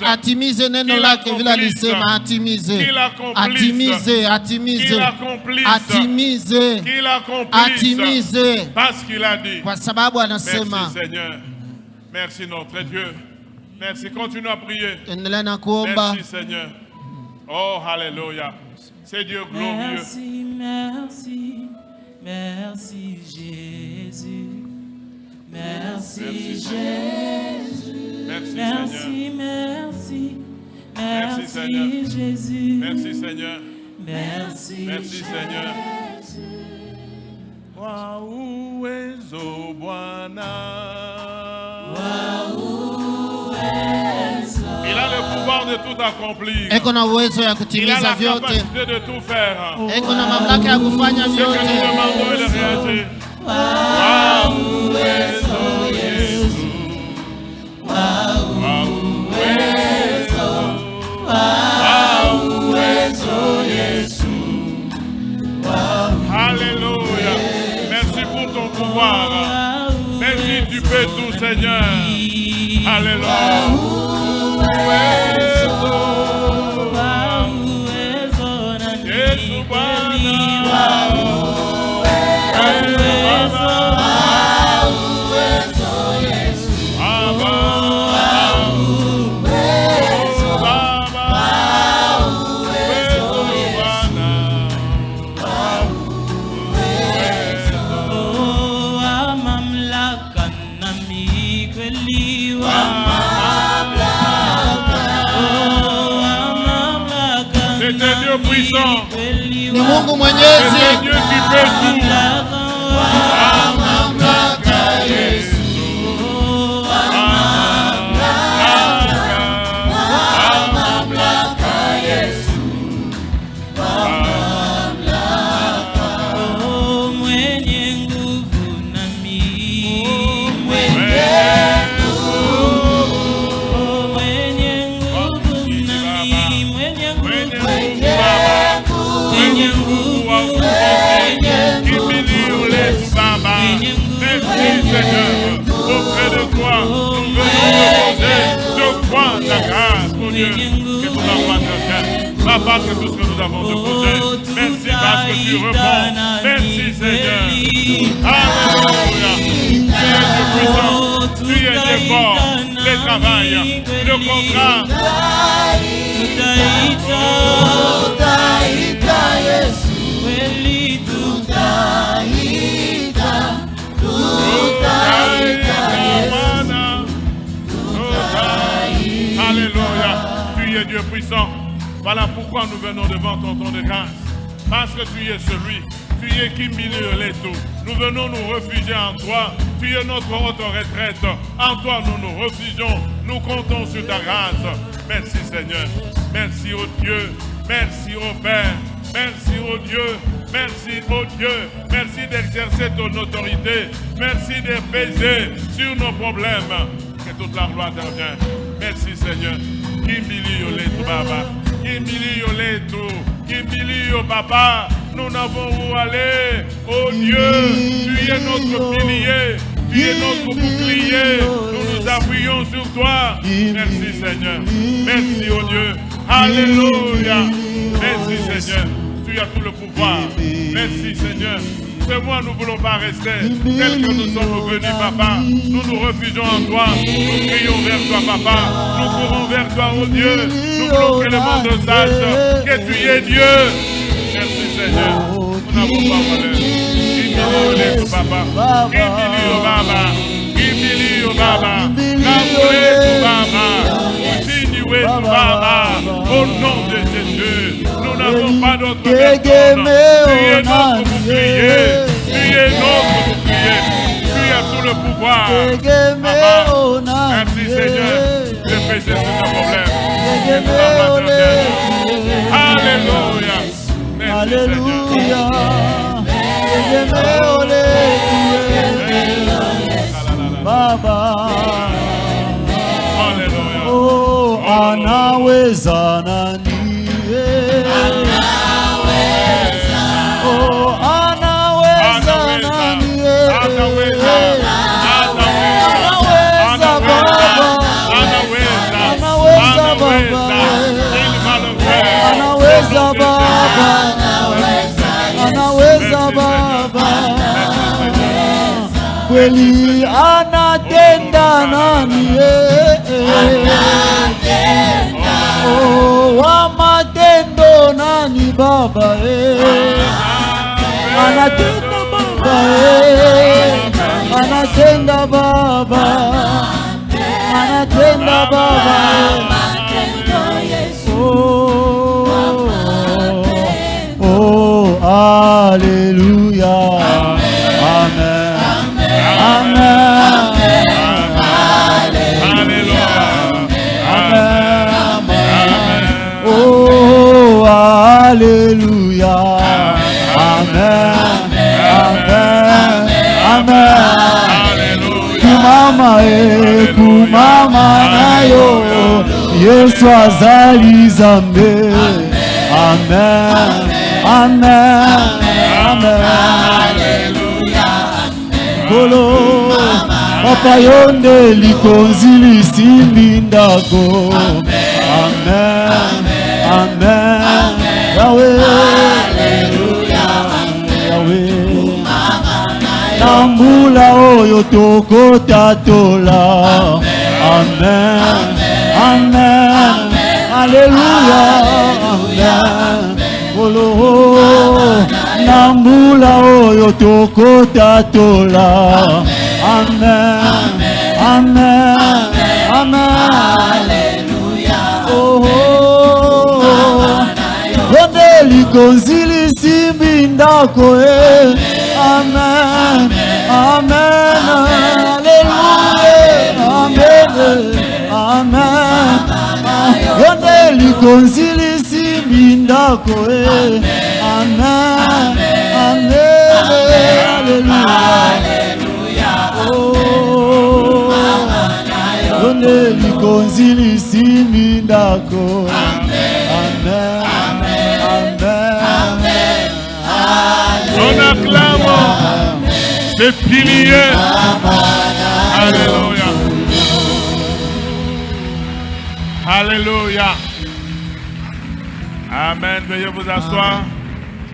Atimize neno lake vile alisema, atimize parce qu'il a dit. Kwa sababu anasema. Merci Seigneur, merci notre Dieu, merci. Continue à prier. Endelea na kuomba. Merci Seigneur. Oh alléluia, c'est Dieu glorieux. Merci, merci, merci Jésus. Merci Jésus. Merci, merci, merci, merci Seigneur. Jésus. Merci Seigneur. Merci, merci Seigneur. Wauwezo Bwana. Il a le pouvoir de tout accomplir. Eko na uwezo ya kutimiza vyote. Il a la capacité de tout faire. Eko na mamlaka ya kufanya vyote. Ce que nous demandons, il réagit. Wauwezo Yesu. Alléluia. Merci pour ton pouvoir. Merci, tu peux tout, Seigneur. Alléluia. Ni Mungu mwenyezi. C'est Dieu qui fait tout. Auprès de toi, nous venons de croire ta grâce, mon Dieu, que tu m'envoies ta grâce. Papa, c'est tout ce que nous avons déposé. Merci parce que tu réponds. Merci Seigneur. Alléluia. Tu es Dieu puissant, tu es Dieu fort. Le travail, le contrat. Alléluia, tu es Dieu puissant. Voilà pourquoi nous venons devant ton trône de grâce. Parce que tu es celui, tu es qui milieu les tout. Nous venons nous réfugier en toi. Tu es notre haute retraite. En toi nous nous réfugions. Nous comptons sur ta grâce. Merci Seigneur. Merci au Dieu. Merci au Père. Merci au Dieu. Merci au Dieu. Merci d'exercer ton autorité. Merci de peser sur nos problèmes. Que toute la gloire te revienne. Merci Seigneur. Kimbili yoletu Baba. Kimbili yoletu. Kimbili yo Papa. Nous n'avons où aller. Oh Dieu, tu es notre pilier. Tu es notre bouclier. Nous nous appuyons sur toi. Merci Seigneur. Merci oh Dieu. Alléluia. Merci Seigneur. Tu as tout le pouvoir. Merci Seigneur. C'est moi, nous ne voulons pas rester tels que nous sommes venus, Papa. Nous nous réfugions en toi. Nous crions vers toi, Papa. Nous courons vers toi, oh Dieu. Nous voulons que le monde sache que tu es Dieu. Merci Seigneur. Nous n'avons pas valeur. Kimili Papa. Kimili Baba. Kimili Baba. Kamule Baba. Usiniwe Baba. Au nom de Jésus. Nous n'avons pas d'autre personne. Tu es notre bouclier. Tu es notre bouclier. Tu as tout le pouvoir. Papa, merci Seigneur de pécher sur nos problèmes. Alléluia. Tegemeo letu Baba. Oh, anaweza nani? Oh, anaweza nani? Anaweza Baba. Anaweza Baba. Anaweza Baba. Anaweza Baba. Kweli anatenda nani? Oh, wa matendo nani Baba? Anatenda Baba. Anatenda Baba. Anatenda Baba. Oh, Alléluia. Amen. Amen. Oh, Alléluia. Amen. Amen. Kumama nayo Yesu azali Zambe. Amen. Amen. Alléluia. Kolo Papa yonde likonzi lisimbi ndako. Amen. Amen. Yahweh. Alléluia. Yahweh. Nambula oyo tokotatola. Amen. Amen. Alléluia. Amen. Kolo nambula oyo tokotatola. Amen. Amen. Amen. Alléluia. Oh, yonde likonzi lisimbi ndako. Amen. Amen. Alléluia. Amen. Amen. Yonde likonzi lisimbi ndako. Amen. Amen. Alléluia. Oh, yonde likonzi lisimbi ndako. Amen. Amen. On acclame ce pilier. Alléluia. Alléluia. Amen. Veuillez vous asseoir.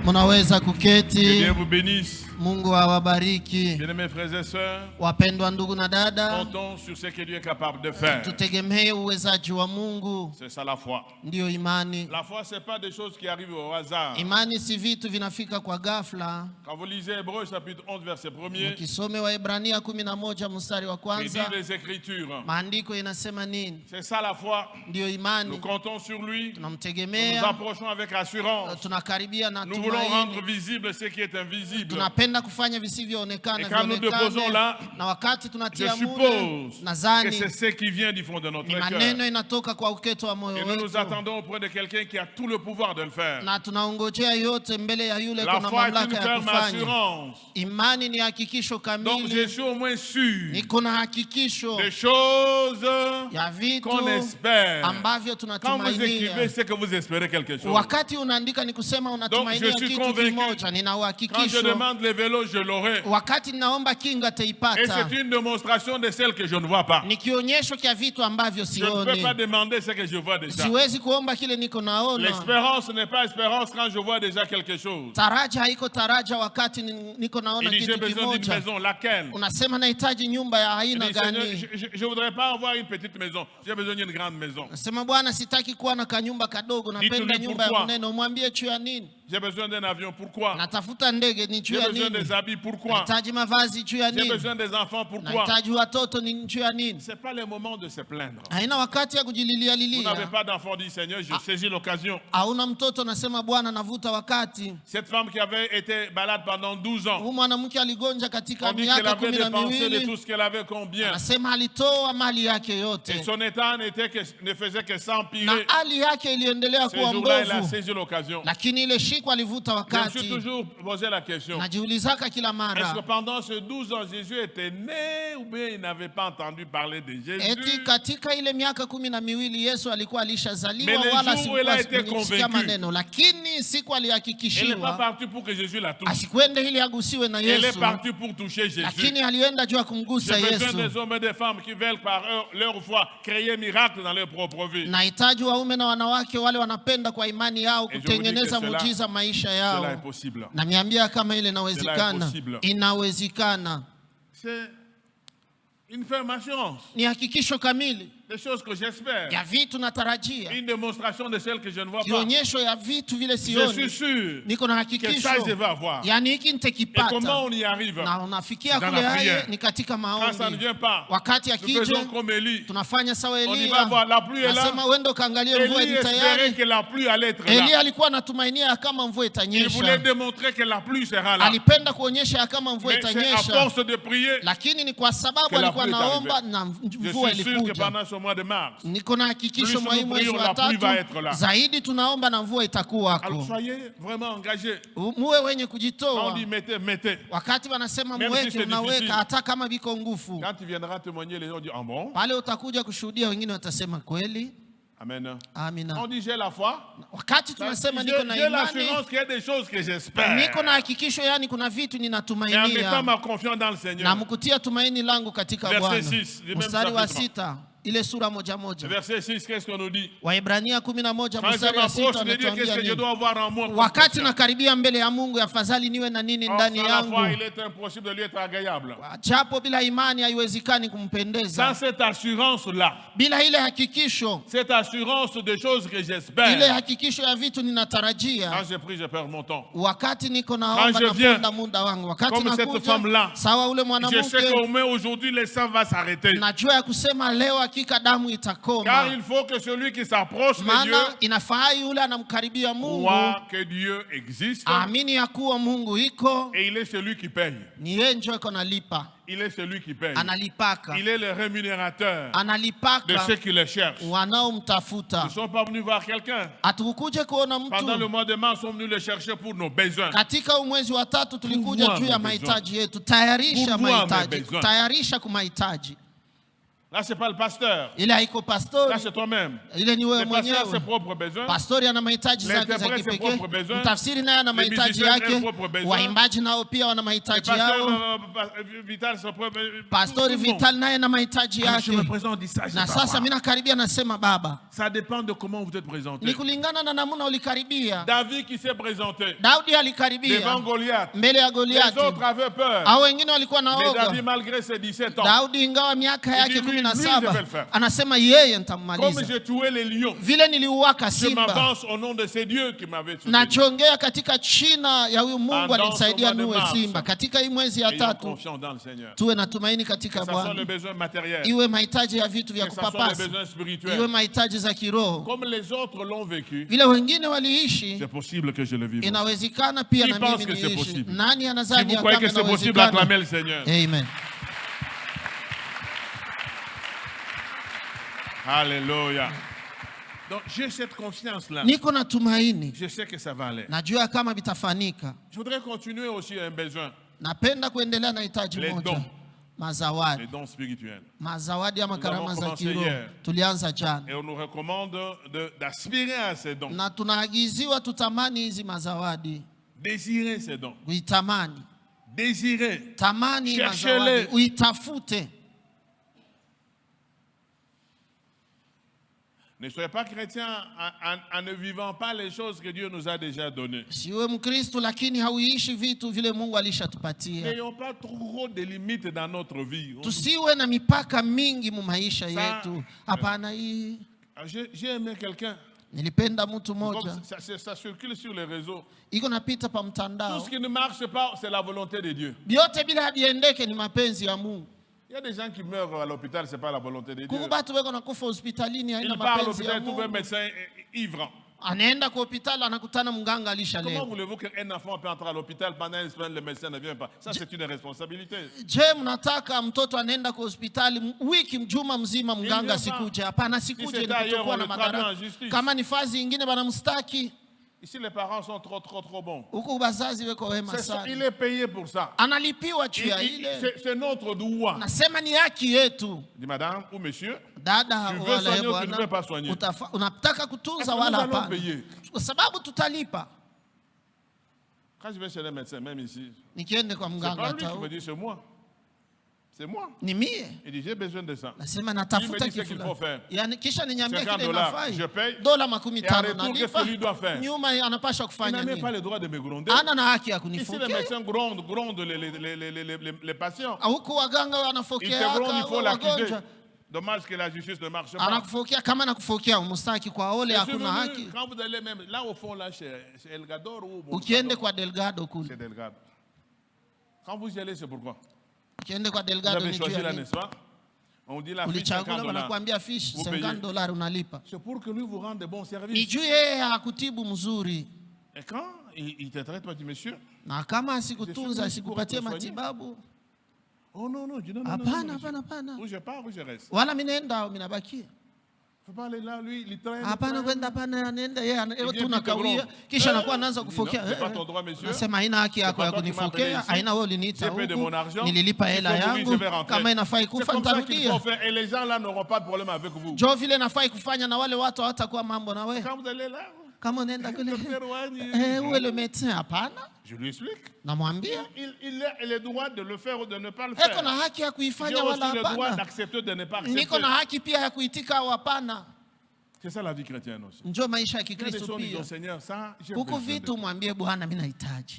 Munaweza Que kuketi. Dieu vous bénisse. Mungu awabariki. Bien-aimés frères et sœurs, Wapendwa ndugu na dada, comptons sur ce que Dieu est capable de faire. tutegemee uwezaji wa Mungu. C'est ça la foi. Ndiyo imani. La foi, ce n'est pas des choses qui arrivent au hasard. Imani si vitu vinafika kwa ghafla. Quand vous lisez Hébreux chapitre 11 verset 1er, Ukisome Waebrania 11 mstari wa il dit kwanza, les Écritures. maandiko inasema nini? C'est ça la foi. Ndiyo Nous imani. comptons sur lui. Nous nous Tunamtegemea, approchons avec assurance. tunakaribia na Nous voulons rendre tumaini. visible ce qui est invisible. Tunapenda kufanya visivyoonekana Et quand nous déposons là, vionekane, na wakati je tunatia mule, suppose que nadhani c'est ce qui vient du fond de notre ni cœur. maneno inatoka kwa uketo wa moyo Et nous nous wetu, attendons auprès de quelqu'un qui a tout le pouvoir de le faire. na tunaongojea yote mbele ya yule La kuna foi est une mamlaka ya ferme kufanya. assurance. Imani ni hakikisho Donc kamili. je suis au moins sûr Niko na hakikisho des choses ya vitu qu'on espère. ambavyo Quand vous tunatumainia. écrivez, c'est que vous espérez quelque chose. Wakati unaandika ni kusema unatumainia Donc, je suis kitu convaincu. kimoja. Nina Quand je uhakikisho demande les vélos, je l'aurai. wakati ninaomba kinga Et taipata. c'est une démonstration de celle que je ne vois pas. Ni kionyesho kia vitu ambavyo Je ne peux pas sioni. demander ce que je vois déjà. Siwezi kuomba kile niko naona. L'espérance n'est pas espérance quand je vois déjà quelque chose. Taraja haiko taraja wakati niko Il naona dit, j'ai kitu besoin d'une kimoja. maison. Laquelle? Unasema nahitaji nyumba ya Il aina dit, Seigneur, gani? je ne voudrais pas avoir une petite maison. J'ai besoin d'une grande maison. Nasema Bwana, sitaki kuwa na kanyumba kadogo, napenda Dites-lui nyumba ya pourquoi. mnene. Mwambie juu ya nini? J'ai besoin d'un avion. Pourquoi? Natafuta ndege, ni juu J'ai ya besoin nini? des habits. Pourquoi? Nahitaji mavazi, juu ya J'ai nini? besoin des enfants. Pourquoi? Nahitaji watoto, ni juu ya nini? Ce n'est pas le moment de se plaindre. Haina wakati ya kujililia Vous n'avez lilia. pas d'enfant, dit Seigneur, je saisis l'occasion. Hauna mtoto, nasema Bwana, navuta wakati. Cette femme qui avait été malade pendant 12 ans, Huyu mwanamke aligonja on katika dit qu'elle miaka avait 12. dépensé de tout ce qu'elle avait combien. Anasema alitoa mali yake Et yote son état ne faisait que na s'empirer. hali yake iliendelea Ce kuwa jour-là, elle a mbovu, saisi l'occasion. lakini ile me suis toujours posé la question. Est-ce que pendant ces 12 ans, Jésus était né ou bien il n'avait pas entendu parler de Jésus? Mais les jours où il a été convaincu, il n'est pas parti pour que Jésus la touche. Il est parti pour toucher Jésus. J'ai besoin des hommes et des femmes qui veulent par leur foi créer miracle dans leur propre vie. Cela est possible. C'est une ferme assurance. Des choses que j'espère. Une démonstration de celles que je ne vois pas. Je suis sûr que ça je vais avoir. Et comment on y arrive? Dans la prière. Quand ça ne vient pas, nous faisons comme Élie. On y va voir, la pluie est là. Élie espérait que la pluie allait être là. Il voulait démontrer que la pluie sera là. Mais c'est à force de prier que la pluie est arrivée. Je suis sûr que pendant ce mois de mars, plus nous prions, la pluie va être là. Alors soyez vraiment engagés. Quand on dit mettez. Même si c'est difficile. Quand tu viendras témoigner, les gens disent ah bon? Amen. On dit j'ai la foi. J'ai l'assurance qu'il y a des choses que j'espère. Et en mettant ma confiance dans le Seigneur. Verset 6 du même chapitre. Verset 6, qu'est-ce qu'on nous dit? Quand je m'approche de Dieu, qu'est-ce que je dois avoir en moi? Sans la foi, il est impossible de lui être agréable. Sans cette assurance-là, cette assurance des choses que j'espère, quand je prie, je perds mon temps. Quand je viens, comme cette femme-là, je sais qu'au moins aujourd'hui, le sang va s'arrêter. Car il faut que celui qui s'approche de Dieu croit que Dieu existe et il est celui qui paye. Il est celui qui paye. Il est le rémunérateur de ceux qui le cherchent. Nous ne sommes pas venus voir quelqu'un. Pendant le mois de mars, nous sommes venus le chercher pour nos besoins. Là, ce n'est pas le pasteur. Là, c'est toi-même. Le pasteur a ses propres besoins. L'interprète ses propres besoins. Les musiciens ont ses propres besoins. Le pasteur Vital, je me présente, on dit ça, ça dépend de comment vous êtes présenté. David qui s'est présenté devant Goliath. Les autres avaient peur. Mais David, malgré ses 17 ans, comme j'ai tué les lions, je m'avance au nom de ces dieux qui m'avaient soutenu. Ayons confiance dans le Seigneur. Que ce soit le besoin matériel, que ce soit le besoin spirituel. Comme les autres l'ont vécu, c'est possible que je le vive. Qui pense que c'est possible? Si vous croyez que c'est possible, acclamez le Seigneur. Amen. Alléluia. Donc j'ai cette confiance-là. Je sais que ça va aller. Je voudrais continuer aussi un besoin. Les dons. Les dons spirituels. Nous avons commencé hier. Et on nous recommande d'aspirer à ces dons. Désirer ces dons. Désirer. Cherchez-les. Ne soyez pas chrétien en ne vivant pas les choses que Dieu nous a déjà données. N'ayons pas trop de limites dans notre vie. J'ai aimé quelqu'un. Ça circule sur les réseaux. Tout ce qui ne marche pas, c'est la volonté de Dieu. Il y a des gens qui meurent à l'hôpital, ce n'est pas la volonté de Dieu. Il part à l'hôpital et trouve un médecin ivre. Comment voulez-vous qu'un enfant peut entrer à l'hôpital pendant une semaine, le médecin ne vient pas? Ça, c'est une responsabilité. Si c'était ailleurs, on le traduit en justice. Ici, les parents sont trop bons. Il est payé pour ça. C'est notre droit. Dis madame ou monsieur, tu veux soigner ou tu ne veux pas soigner. Quand je vais chez le médecin, même ici, c'est pas lui qui me dit, c'est moi. C'est moi. Il dit, j'ai besoin de ça. Il me dit ce qu'il faut faire. $50, je paye. Et en retour, qu'est-ce que lui doit faire? Il n'a même pas le droit de me gronder. Ici, les médecins grondent les patients. Ils te grondent, il faut l'accuser. Dommage que la justice ne marche pas. Quand vous allez même là au fond, là, chez Elgador ou c'est Delgado. Quand vous y allez, c'est pourquoi? Vous avez choisi là, n'est-ce pas? On dit la fiche $50. C'est pour que lui vous rende de bons services. Et quand il te traite, toi, tu monsieur? Oh non, non, je dis non. Où je pars, où je reste. Il faut pas aller là, lui, il traîne. C'est pas ton droit, monsieur. C'est pas toi qui m'as appelé ici. J'ai payé de mon argent. Je vais rentrer. C'est comme ça qu'il faut faire. Et les gens là n'auront pas de problème avec vous. Quand vous allez là, où est le médecin? je lui explique. Il a le droit de le faire ou de ne pas le faire. J'ai aussi le droit d'accepter de ne pas accepter. C'est ça la vie chrétienne aussi. Il y a des choses où disent, Seigneur, ça, j'ai besoin de toi.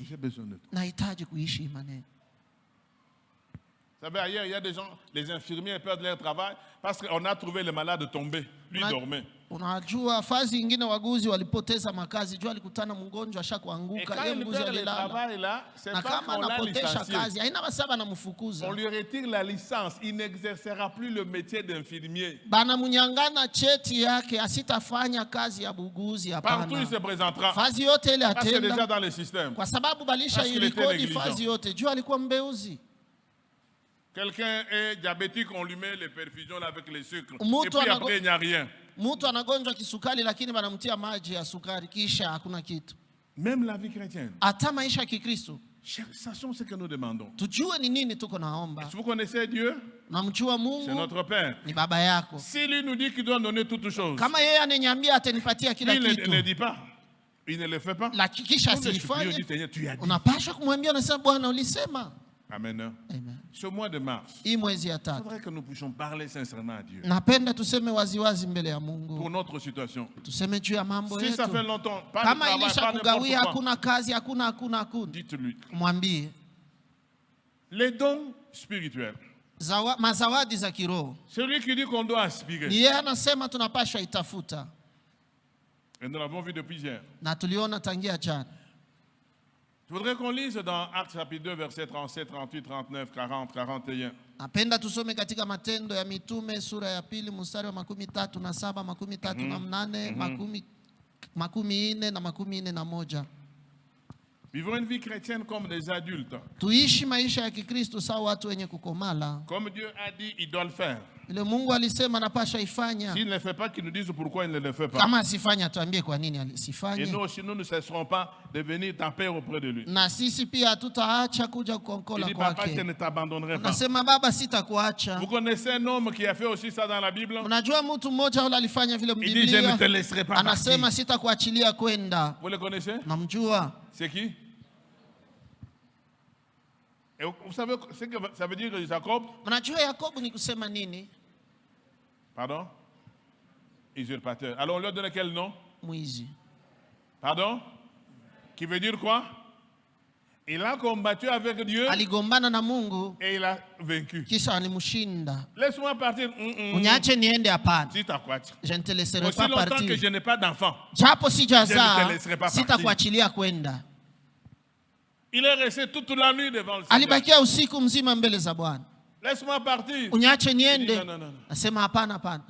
J'ai besoin de toi. Vous savez, ailleurs, il y a des gens, les infirmiers perdent leur travail parce qu'on a trouvé le malade tombé. Lui dormait. Unajua fazi ingine waguzi walipoteza makazi, jua alikutana mgonjwa ashakuanguka, yeye mguzi alilala. Na kama anapotesha kazi, haina masaba anamfukuza. On lui retire la licence, il n'exercera plus le métier d'infirmier. Bana munyangana cheti yake, asitafanya kazi ya buguzi hapana. Partout il se présentera. Fazi yote ile atenda. Parce que déjà dans le système. Kwa sababu balisha ilikodi fazi yote, jua alikuwa mbeuzi. Quelqu'un est diabétique, on lui met les perfusions avec les sucres. Et puis après, il n'y a rien. Mtu anagonjwa kisukari lakini banamtia maji ya sukari kisha hakuna kitu. Même la vie chrétienne. Hata maisha ya Kikristo. Sachons ce que nous demandons. Tujue ni nini tuko naomba. Si vous connaissez Dieu, namjua Mungu, c'est notre Père. Ni baba yako. Si lui nous dit qu'il doit donner toutes choses. Kama yeye ananiambia atanipatia kila kitu. Il ne dit pas. Il ne le fait pas. La kisha asifanye. Unapaswa kumwambia unasema Bwana ulisema. Amen. Amen. Ce mois de mars, il faudrait que nous puissions parler sincèrement à Dieu. Pour notre situation. Si ça fait longtemps, pas de travail, pas n'importe quoi. Dites-lui. Les dons spirituels. Celui qui dit qu'on doit aspirer. Et nous l'avons vu depuis hier. Je voudrais qu'on lise dans Actes chapitre 2, versets 37, 38, 39, 40, 41. Napenda tusome katika Matendo ya Mitume sura ya pili mstari wa 37, 38, 40 na 41. Vivons une vie chrétienne comme des adultes. Tuishi maisha ya Kikristo sawa watu wenye kukomala. Comme Dieu a dit, il doit le faire. Ile Mungu alisema napasha ifanya. S'il ne le fait pas, qu'il nous dise pourquoi il ne le fait pas. Kama asifanya tuambie kwa nini asifanye. Et nous aussi, nous ne cesserons pas de venir taper auprès de lui. Na sisi pia tutaacha kuja kukonkola kwake. Il dit, papa, je ne t'abandonnerai pas. Nasema baba sitakuacha. Vous connaissez un homme qui a fait aussi ça dans la Bible? Unajua mtu mmoja yule alifanya vile Biblia. Il dit, je ne te laisserai pas partir. Anasema sitakuachilia kwenda. Vous le connaissez? Namjua. C'est qui? Et vous savez ce que ça veut dire Jacob? Unajua Yakobo ni kusema nini? Pardon? Usurpateur. Alors on lui a donné quel nom? Mwizi. Pardon? Qui veut dire quoi? Il a combattu avec Dieu. Aligombana na Mungu. Et il a vaincu. Kisha alimshinda. Laisse-moi partir. Uniache niende hapana. Je ne te laisserai pas partir. Aussi longtemps que je n'ai pas d'enfant. Japo sijazaa. Je ne te laisserai pas partir. Sitakuachilia kwenda. Il est resté toute la nuit devant le Seigneur. Alibakia usiku mzima mbele za Bwana. Laisse-moi partir. Uniache niende. Non. Nasema hapana hapana.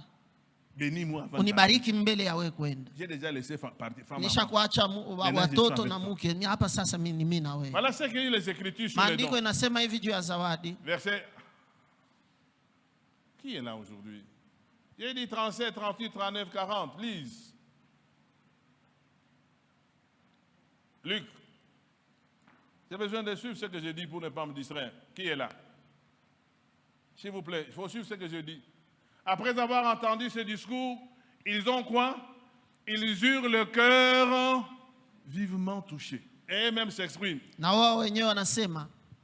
Bénis-moi. Unibariki mbele ya wewe kwenda. J'ai déjà laissé partir femme. Nishakuacha watoto na mke. Ni hapa sasa mimi na wewe. Voilà ce que les Écritures sur les dons. Maandiko inasema hivi juu ya zawadi. Verset. Qui est là aujourd'hui? J'ai dit 37, 38, 39, 40. Lise. Luc, j'ai besoin de suivre ce que je dis pour ne pas me distraire. Qui est là? S'il vous plaît, il faut suivre ce que je dis. Après avoir entendu ce discours, ils ont quoi? Ils eurent le cœur vivement touché. Et même s'exprime.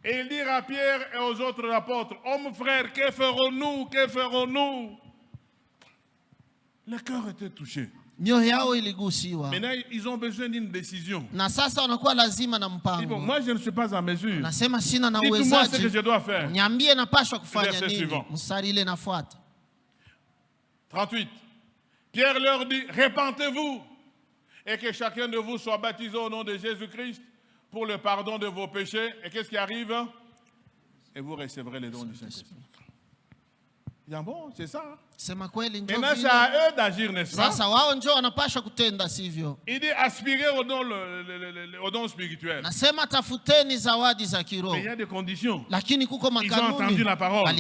Et il dit à Pierre et aux autres apôtres, hommes frères, que ferons-nous? Que ferons-nous? Le cœur était touché. Maintenant, ils ont besoin d'une décision. Bon, moi, je ne suis pas en mesure. Dites-moi ce que je dois faire. Verset suivant. 38. Pierre leur dit, repentez-vous et que chacun de vous soit baptisé au nom de Jésus-Christ pour le pardon de vos péchés. Et qu'est-ce qui arrive? Et vous recevrez les dons du Saint-Esprit. Bon, c'est ça. Maintenant, c'est à eux d'agir, n'est-ce pas? Il dit aspirer au don spirituel. Mais il y a des conditions. Ils ont entendu la parole.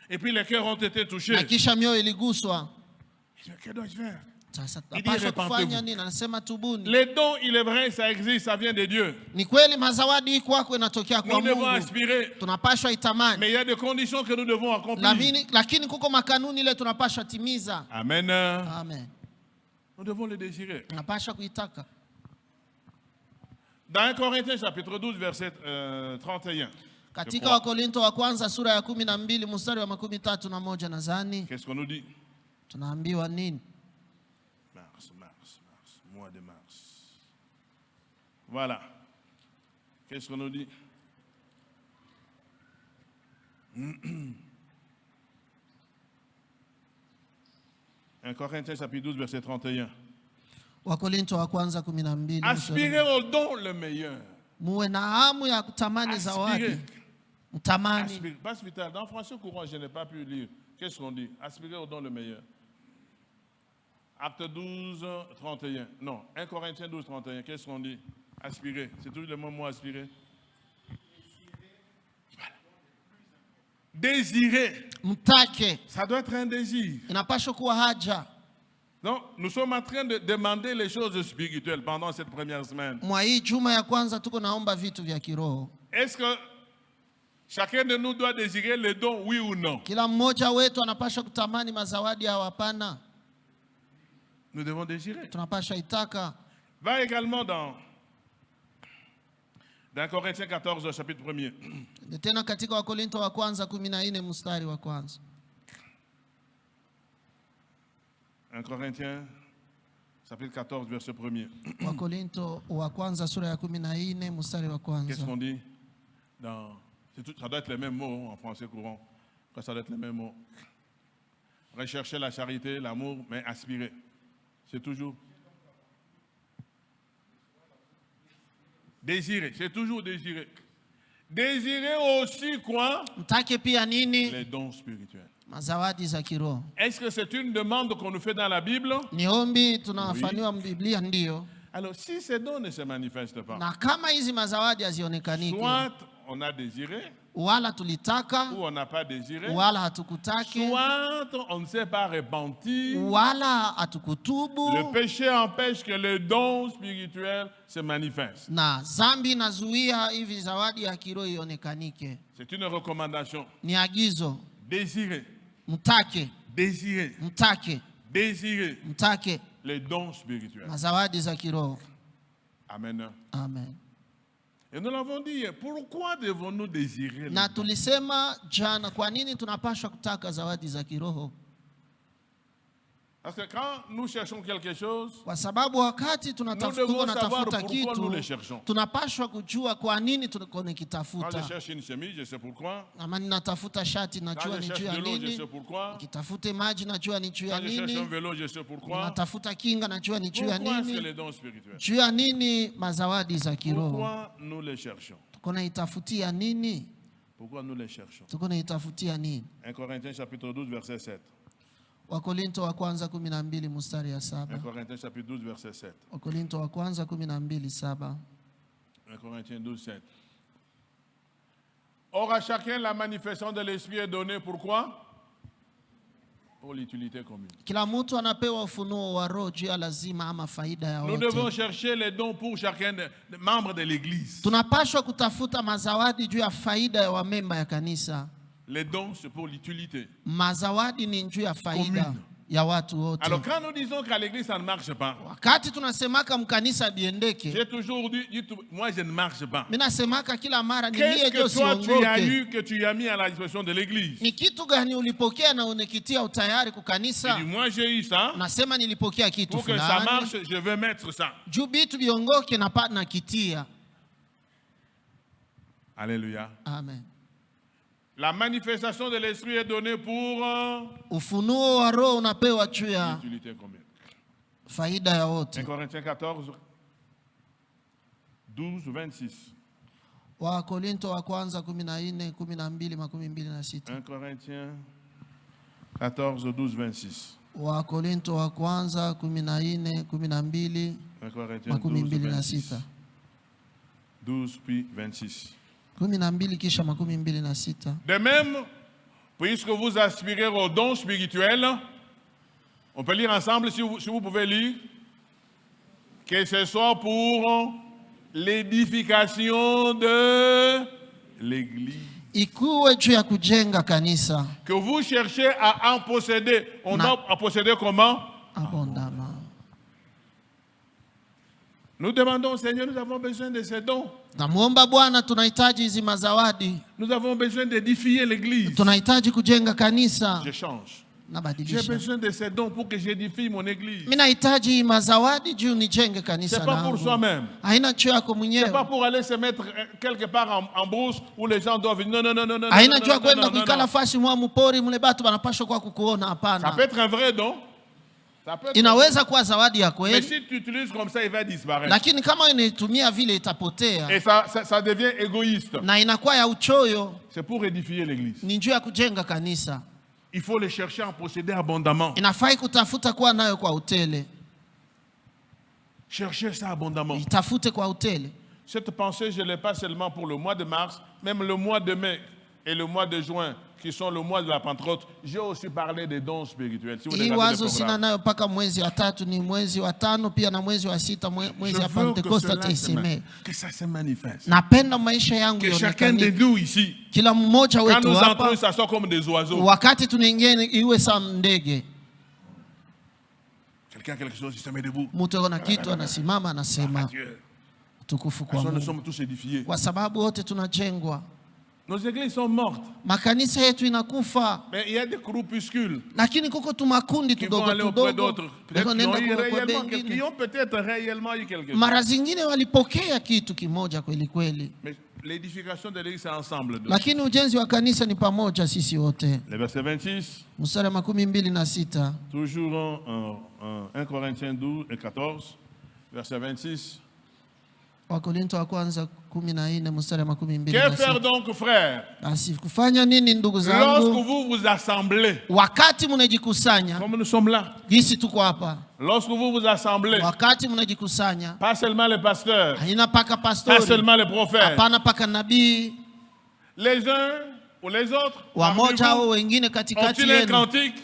Et puis les cœurs ont été touchés. Que dois-je faire? Il dit repentez-vous. Les dons, il est vrai, ça existe, ça vient de Dieu. Nous devons aspirer. Mais il y a des conditions que nous devons accomplir. Amen. Amen. Nous devons le désirer. Dans 1 Corinthiens chapitre 12 verset 31. Katika Wakorinto wa kwanza sura ya 12 mstari wa 31 nadhani. Qu'est-ce qu'on nous dit? Tunaambiwa nini? Mars, mois de mars. Voilà. Qu'est-ce qu'on nous dit? Un Corinthiens chapitre 12 verset 31. Wakorinto wa kwanza 12. Aspirez au don le meilleur. Muwe na hamu ya kutamani zawadi. Mtamani. Passe vital. Dans français courant, je n'ai pas pu lire. Qu'est-ce qu'on dit? Aspirer au don le meilleur. Acte 12, 31. Non, 1 Corinthiens 12, 31. Qu'est-ce qu'on dit? Aspirer. C'est toujours le même mot aspirer. Voilà. Désirer. Mtake. Ça doit être un désir. Inapaswa kuwa haja. Donc, nous sommes en train de demander les choses spirituelles pendant cette première semaine. Mwa hii juma ya kwanza tuko naomba vitu vya kiroho. Est-ce que chacun de nous doit désirer les dons, oui ou non? Kila mmoja wetu anapaswa kutamani mazawadi au hapana? Nous devons désirer. Tunapaswa itaka. Va également dans Corinthiens 14 chapitre 1er. Tena katika Wakorinto wa kwanza 14 mstari wa kwanza. 1 Corinthiens chapitre 14 verset 1er. Wakorinto wa kwanza sura ya 14 mstari wa kwanza. Qu'est-ce qu'on dit? Ça doit être les mêmes mots en français courant. Ça doit être les mêmes mots. Rechercher la charité, l'amour, mais aspirer. C'est toujours désirer. C'est toujours désirer. Désirer aussi quoi? Mtake pia nini? Les dons spirituels. Mazawadi za kiroho. Est-ce que c'est une demande qu'on nous fait dans la Bible? Ni ombi tunafanywa Biblia ndio. Alors si ces dons ne se manifestent pas. Na kama hizi mazawadi hazionekaniki. Soit on a désiré. Wala tulitaka. Ou on n'a pas désiré. Wala hatukutaki. Soit on ne s'est pas repenti. Wala hatukutubu. Le péché empêche que les dons spirituels se manifestent. Na zambi nazuia hivi zawadi ya kiroho ionekanike. C'est une recommandation. Ni agizo. Désirer. Mtake. Désirer. Mtake. Désirer. Mtake. Les dons spirituels. Mazawadi za kiroho. Amen. Amen. Et nous l'avons dit, pourquoi devons-nous désirer? Na tulisema jana, kwa nini tunapaswa kutaka zawadi za kiroho? Parce que quand nous cherchons quelque chose, kwa sababu wakati tunatafuta kitu, tunapaswa kujua kwa nini tunakitafuta. Quand je cherche une chemise, je sais pourquoi. Ama ninatafuta shati, najua ni juu ya nini. Nikitafuta maji, najua ni juu ya nini. Quand je cherche un vélo, je sais pourquoi. Natafuta kinga, najua ni juu ya nini. Pourquoi est-ce que les dons spirituels? Juu ya nini mazawadi za kiroho? Pourquoi nous les cherchons? Tuko naitafutia nini? Pourquoi nous les cherchons? Tuko naitafutia nini? 1 Corinthiens chapitre 12 verset 7. Wakorinto wa kwanza 12 mstari ya 7. 1 Corinthiens chapitre 12 verset 7. Wakorinto wa kwanza 12:7. 1 Corinthiens 12:7. Or à chacun la manifestation de l'esprit est donnée pourquoi? pour l'utilité commune. Kila mtu anapewa ufunuo wa roho juu ya lazima ama faida ya wote. Nous devons chercher les dons pour chacun des membres de l'église. Tunapaswa kutafuta mazawadi juu ya faida ya wamemba ya kanisa. Les dons c'est pour l'utilité. Mazawadi ni juu ya faida commune ya watu wote. Alors quand nous disons qu'à l'église ça ne marche pas, wakati tunasemaka mkanisa biendeke, j'ai toujours dit moi je ne marche pas. Mimi nasemaka kila mara ni qu'est-ce mie que toi tu as eu que tu as mis à la disposition de l'église? Ni kitu gani ulipokea na unikitia utayari kwa kanisa? Moi j'ai eu ça. Nasema nilipokea kitu fulani. Pour que ça marche, je vais mettre ça. Juu bitu biongoke na kitia. Alléluia. Amen. La manifestation de l'esprit est donnée pour ufunuo wa roho unapewa juu ya utilité commune. Faida ya wote. 1 Corinthiens 14 12 26. Wa Korinto wa kwanza 14 12 26. 1 Corinthiens 14 12 26. Wa Korinto wa kwanza 14 12 26. 12 puis 26. De même, puisque vous aspirez aux dons spirituels, on peut lire ensemble si vous pouvez lire, que ce soit pour l'édification de l'église. Que vous cherchez à en posséder. On doit en posséder comment? Abondamment. Nous demandons au Seigneur, nous avons besoin de ces dons. Nous avons besoin d'édifier l'église. Je change. J'ai besoin de ces dons pour que j'édifie mon église. C'est pas pour soi-même. C'est pas pour aller se mettre quelque part en brousse où les gens doivent venir. Non. Ça peut être un vrai don. Inaweza kuwa zawadi ya kweli. Mais si tu utilises comme ça, il va disparaître. Lakini kama unaitumia vile itapotea. Et ça devient égoïste. Na inakuwa ya uchoyo. C'est pour édifier l'église. Ni njia ya kujenga kanisa. Il faut les chercher à posséder abondamment. Inafai kutafuta kuwa nayo kwa utele. Chercher ça abondamment. Itafute kwa utele. Cette pensée, je ne l'ai pas seulement pour le mois de mars, même le mois de mai et le mois de juin, qui sont le mois de la Pentecôte, j'ai aussi parlé des dons spirituels. Si vous regardez le programme. Que ça se manifeste. Que chacun de nous ici, quand nous entrons, ça sort comme des oiseaux. Quelqu'un a quelque chose, il se met debout. Nous sommes tous édifiés. Nos églises sont mortes. Makanisa yetu inakufa. Mais il y a des groupuscules. Lakini kuko tumakundi tudogo tudogo. Qui ont peut-être réellement eu quelque chose. Mara zingine walipokea kitu kimoja kweli kweli. Mais l'édification de l'église c'est ensemble. Lakini ujenzi wa kanisa ni pamoja sisi wote. Le verset 26. Mstari 26. Toujours en 1 Corinthiens 12 et 14. Verset 26. Wakorintho wa kwanza 14 mstari 26. Que faire donc, frères? Basi kufanya nini ndugu zangu? Lorsque vous vous assemblez. Wakati mnajikusanya. Comme nous sommes là. Gisi tuko hapa. Lorsque vous vous assemblez. Wakati mnajikusanya. Pas seulement les pasteurs. Haina paka pastori. Pas seulement les prophètes. Hapana paka nabii. Les uns ou les autres. Wamoja au wengine katikati yenu.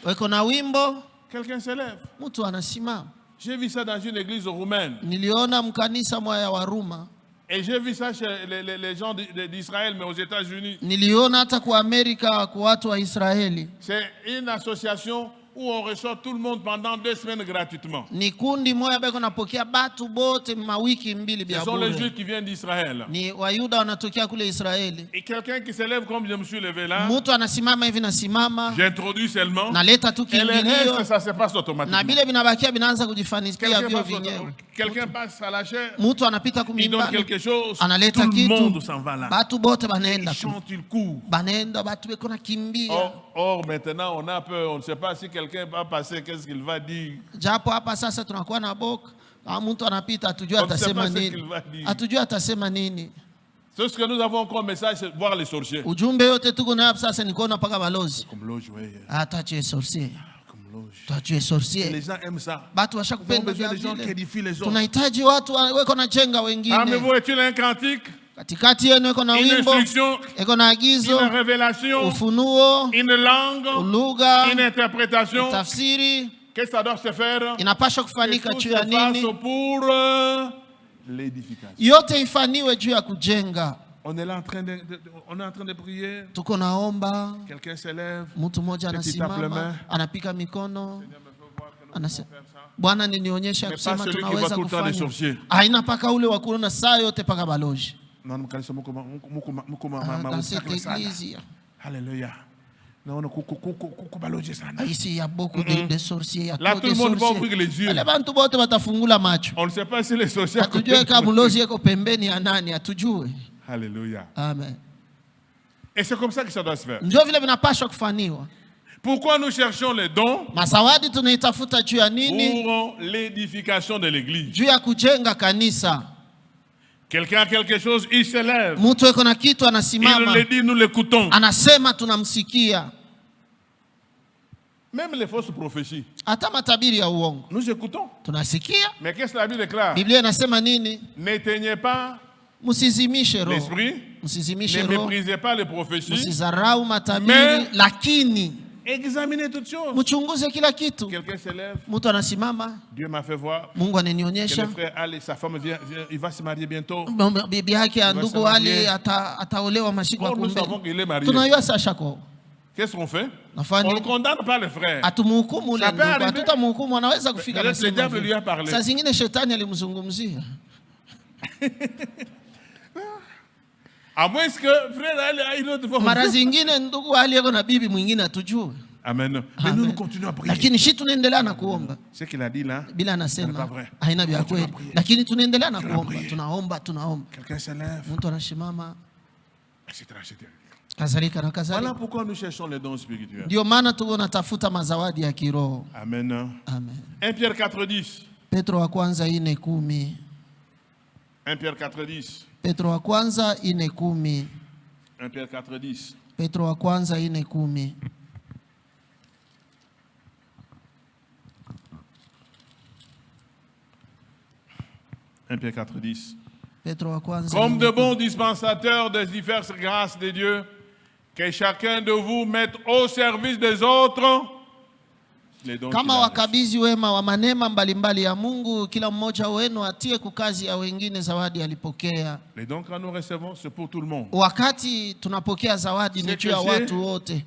Weko na wimbo. Quelqu'un se lève. Mtu anasimama. J'ai vu ça dans une église roumaine. Niliona mkanisa moja wa Roma. Et j'ai vu ça chez les gens d'Israël, mais aux États-Unis. Niliona hata kwa Amerika kwa watu wa Israeli. C'est une association où on reçoit tout le monde pendant 2 semaines gratuitement. Ni kundi moja beko napokea batu bote mawiki mbili bia bure. Ce sont les Juifs qui viennent d'Israël. Ni Wayuda wanatokea kule Israeli. Et quelqu'un qui se lève comme je me suis levé là. Mtu anasimama hivi nasimama. J'introduis seulement. Naleta tu kiingilio. Et le reste ça se passe automatiquement. Na bile binabakia binaanza kujifanikia vyo vyenyewe. Quelqu'un passe à la chair. Mtu anapita kumimba. Il donne quelque chose. Analeta kitu. Tout le monde s'en va là. Batu bote banaenda. Ils chantent, ils courent. Banaenda batu beko nakimbia. Or maintenant on a peur, on ne sait pas si quelqu'un va passer, qu'est-ce qu'il va dire. Japo hapa sasa tunakuwa na boka, mtu anapita atujua atasema nini. Atujua atasema nini. C'est ce que nous avons comme message, c'est voir les sorciers. Ujumbe yote tuko nayo sasa ni kuona paka balozi. Comme loge, ouais. Atache sorcier. Comme loge. Tache sorcier. Les gens aiment ça. Batu washakupenda les gens qui édifient les autres. Tunahitaji watu weko na jenga wengine. Avez-vous étudié un cantique? Katikati yenu iko na wimbo, iko na agizo, une révélation, ufunuo, une langue, lugha, une interprétation. tafsiri. Qu'est-ce que ça doit se faire? Inapaswa kufanyika juu ya nini? Pour l'édification. Yote ifaniwe juu ya kujenga. On est là en train de prier. Tuko naomba. Quelqu'un s'élève. Mtu mmoja anasimama, anapika mikono. Anasema, Bwana ninionyesha kusema tunaweza kufanya. Haina paka ule wa kuona saa yote paka baloji. Alléluia. Non, non, ici il y a beaucoup de sorciers, il y a là, tout le monde va ouvrir les yeux. On ne sait pas si les sorciers. Alléluia. Amen. Et c'est comme ça que ça doit se faire. Pourquoi nous cherchons les dons? Pour l'édification de l'église. Quelqu'un a quelque chose, il s'élève. Il le dit, nous l'écoutons. Même les fausses prophéties. Nous écoutons. Mais qu'est-ce que la Bible déclare? N'éteignez pas l'esprit. Ne méprisez pas les prophéties. Mais examinez toutes choses. Quelqu'un s'élève. Dieu m'a fait voir que le frère Ali, sa femme vient, il va se marier bientôt. Nous savons qu'il est marié. Qu'est-ce qu'on fait? On ne condamne pas le frère. Ça peut arriver. Le diable lui a parlé. À moins que frère Ali a une autre forme. Amen. Mais nous continuons à prier. Ce qu'il a dit là, c'est pas vrai. Quelqu'un s'élève. Etc. Voilà pourquoi nous cherchons les dons spirituels. Amen. 1 Pierre 4:10. 1 Pierre 4:10. Petro wa kwanza 4:10. 1 Pierre 4:10. Petro wa kwanza 4:10. Pierre 4:10. Comme de bons dispensateurs des diverses grâces de Dieu, que chacun de vous mette au service des autres les dons. Kama wakabizi wema wa manema mbalimbali ya Mungu, kila mmoja wenu atie kukazi ya wengine zawadi alipokea. Les dons que nous recevons, c'est pour tout le monde. Wakati tunapokea zawadi ni juu ya watu wote.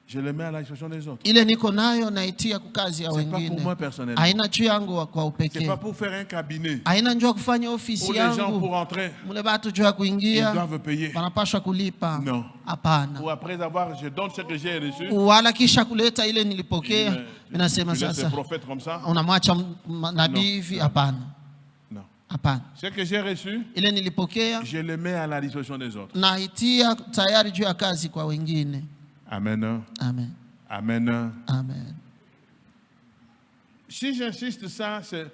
Je le mets à la disposition des autres. Ile niko nayo naitia kukazi ya wengine. C'est pas pour moi personnellement. Haina juu yangu kwa upekee. C'est pas pour faire un cabinet. Haina njoo kufanya ofisi yangu. Pour les gens pour entrer. Mule watu juu ya kuingia. Ils doivent payer. Wanapaswa kulipa. Non. Hapana. Ou après avoir, je donne ce que j'ai reçu. Wala kisha kuleta ile nilipokea. Ninasema sasa. Prophète comme ça. Unamwacha nabii hivi? Hapana. Non. Hapana. Ce que j'ai reçu, ile nilipokea, je le mets à la disposition des autres. Naitia tayari juu ya kazi kwa wengine. Amen. Amen. Amen. Amen. Si j'insiste ça, c'est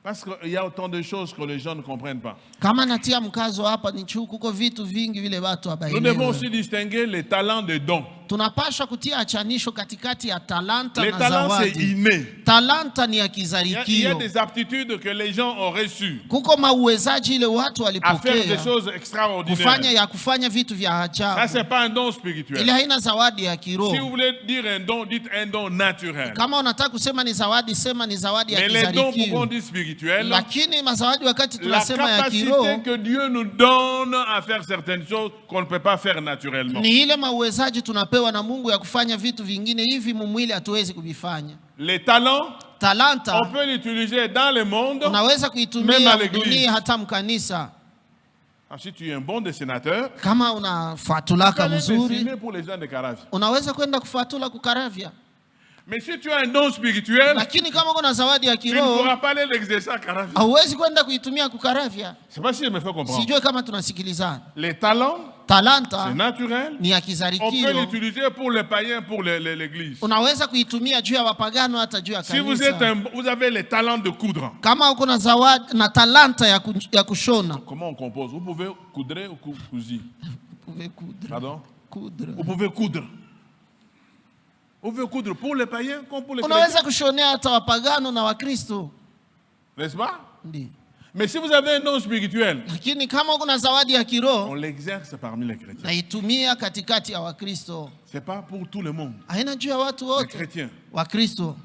parce qu'il y a autant de choses que les gens ne comprennent pas. Kama natia mkazo hapa ni kuko vitu vingi vile watu habaelewi. Nous devons aussi distinguer les talents des dons. Tunapaswa kutia achanisho katikati ya talanta na zawadi. Les talents c'est inné. Talanta ni ya kizarikio. Il y a des aptitudes que les gens ont reçues. Kuko mauwezaji ile watu walipokea. À faire des choses extraordinaires. Kufanya vitu vya ajabu. Ça c'est pas un don spirituel. Ile haina zawadi ya kiroho. Si vous voulez dire un don, dites un don naturel. Kama unataka kusema ni zawadi, sema ni zawadi ya kizarikio. Mais les dons pour dire spirituel. Lakini mazawadi wakati tunasema ya kiroho. La capacité que Dieu nous donne à faire certaines choses qu'on ne peut pas faire naturellement. Ni ile mauwezaji tunapewa na Mungu ya kufanya vitu vingine hivi mumwili hatuwezi kuvifanya. Les talents, talanta, on peut l'utiliser dans le monde, unaweza kuitumia dunia hata mkanisa. Si tu es un bon dessinateur, kama unafatulaka mzuri, pour les gens de Karavia, unaweza kwenda kufatula kukaravia. Mais si tu as un don spirituel, lakini kama uko na zawadi ya kiroho, tu ne pourras pas l'exercer à Karavia. Hauwezi kwenda kuitumia kukaravia. C'est pas si je me fais comprendre. Sijue kama tunasikilizana. Les talents, talanta, c'est naturel. Ni ya kizarikio. On peut l'utiliser pour les païens, pour l'église. Unaweza kuitumia juu ya wapagano hata juu ya kanisa. Si vous êtes vous avez les talents de coudre. Kama uko na zawadi na talanta ya kushona. Comment on compose? Vous pouvez coudre ou couser? Vous pouvez coudre. Pardon? Coudre. Vous pouvez coudre. Vous pouvez coudre pour les païens comme pour les chrétiens. Unaweza kushonea hata wapagano na wakristo. N'est-ce pas? Ndi. Mais si vous avez un don spirituel, lakini kama kuna zawadi ya kiroho, on l'exerce parmi les chrétiens. naitumia katikati ya Wakristo. C'est pas pour tout le monde. Haina juu ya watu Les wote chrétiens. Wakristo.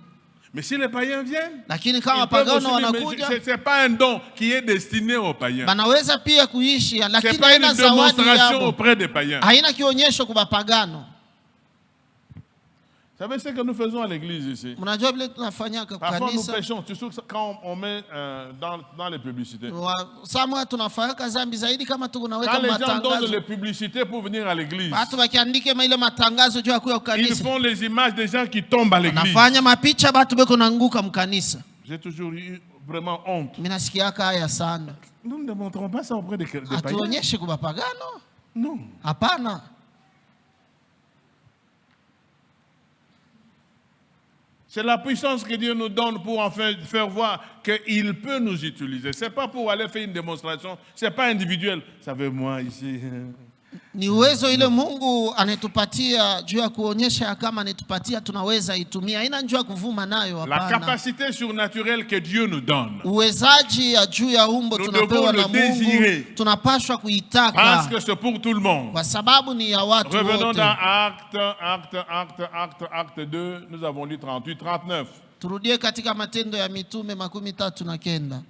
Mais si les païens viennent, Lakini kama ils peuvent wapagano aussi, wanakuja, mais c'est pas un don qui est destiné aux païens. banaweza pia kuishi, C'est lakini pas une haina zawadi démonstration yabo, auprès des païens. haina kionyesho kwa bapagano. Vous savez ce que nous faisons à l'église ici? Mnajua vile tunafanya kwa Parfois nous kanisa, péchons, surtout quand on met dans les publicités. Samwa tunafanya zambi zaidi kama Quand tunaweka les gens donnent matangazo. les publicités pour venir à l'église, Watu wakiandike ile matangazo juu ya kuya ils kanisa, font les images des gens qui tombent à l'église. nafanya mapicha batu beko naanguka mkanisa. J'ai toujours eu vraiment honte. Mimi nasikiaka haya sana. Nous ne démontrons pas ça auprès des païens. Hatuonyeshe kwa bapagano? Non. Hapana. C'est la puissance que Dieu nous donne pour enfin faire voir qu'il peut nous utiliser. Ce n'est pas pour aller faire une démonstration. Ce n'est pas individuel. Vous savez, moi ici. Ni uwezo ile Mungu anetupatia juu ya kuonyesha kama anetupatia tunaweza itumia. Haina njoo kuvuma nayo, hapana. La capacité surnaturelle que Dieu nous donne. Uwezaji ya juu ya umbo tunapewa na Mungu. Tunapaswa kuitaka. Parce que c'est pour tout le monde. Kwa sababu ni ya watu wote. Revenons dans Acte 2, nous avons lu 38, 39. Turudie katika Matendo ya Mitume 39.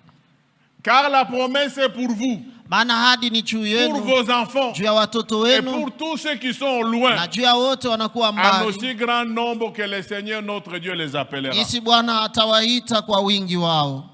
Car la promesse est pour vous, maana hadi ni juu yenu, pour vos enfants, juu ya watoto et wenu, pour tous ceux qui sont loin, na juu ya wote wanakuwa en mbali, aussi grand nombre que le Seigneur notre Dieu les appellera. Isi Bwana atawaita kwa wingi wao.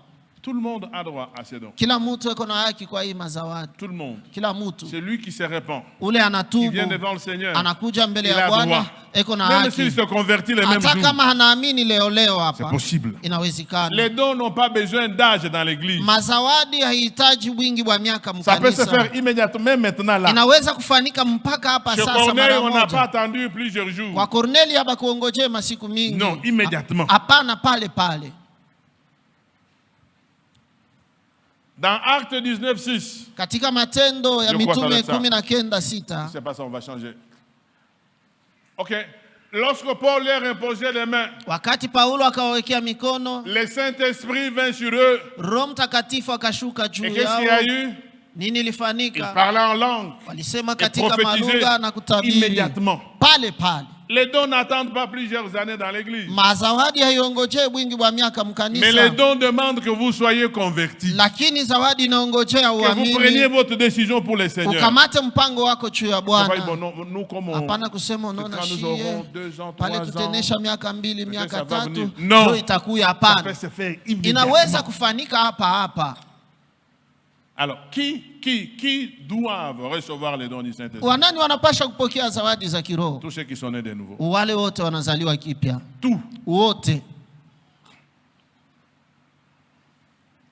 Tout le monde a droit à ces dons. Kila mtu yuko na haki kwa hii mazawadi. Tout le monde. Kila mtu. Celui qui se répand, ule anatubu, qui vient devant le Seigneur, anakuja mbele ya Bwana, eko na même haki. s'il se convertit les mêmes Hata jours, kama hanaamini leo hapa, c'est possible. Inawezekana. Les dons n'ont pas besoin d'âge dans l'église. Mazawadi haihitaji wingi wa miaka mkanisa. Ça peut se faire immédiatement, même maintenant là. Inaweza kufanika mpaka hapa sasa. Corneille, on n'a pas attendu plusieurs jours. Kwa Corneille haba kuongojea masiku mingi. Non, immédiatement. Hapana, pale pale. Dans Acte 19:6. Katika Matendo ya Mitume 19:6. C'est pas ça, on va changer. OK. Lorsque Paul leur imposait les mains, wakati Paulo akawawekea mikono, le Saint-Esprit vint sur eux. Roho Mtakatifu akashuka juu yao. Et qu'est-ce qu'il y a eu? Nini ilifanyika? Ils parlaient en langue. Walisema katika malugha na kutabiri. Immédiatement. Pale pale. Les dons n'attendent pas plusieurs années dans l'église. Mazawadi haiongoje wingi wa miaka mkanisa. Mais les dons demandent que vous soyez convertis. Lakini zawadi inaongojea uamini. Que vous preniez votre décision pour le Seigneur. Ukamate mpango wako juu ya Bwana. Hapana kusema unaona shie. Pale tutenesha miaka 2, miaka 3. Non. Itakuya hapana. Inaweza kufanika hapa. Alors, qui doivent recevoir les dons du Saint-Esprit? Wanani wanapasha kupokea zawadi za kiroho? Tous ceux qui sont nés de nouveau. Wale wote wanazaliwa kipya. Tout. Wote.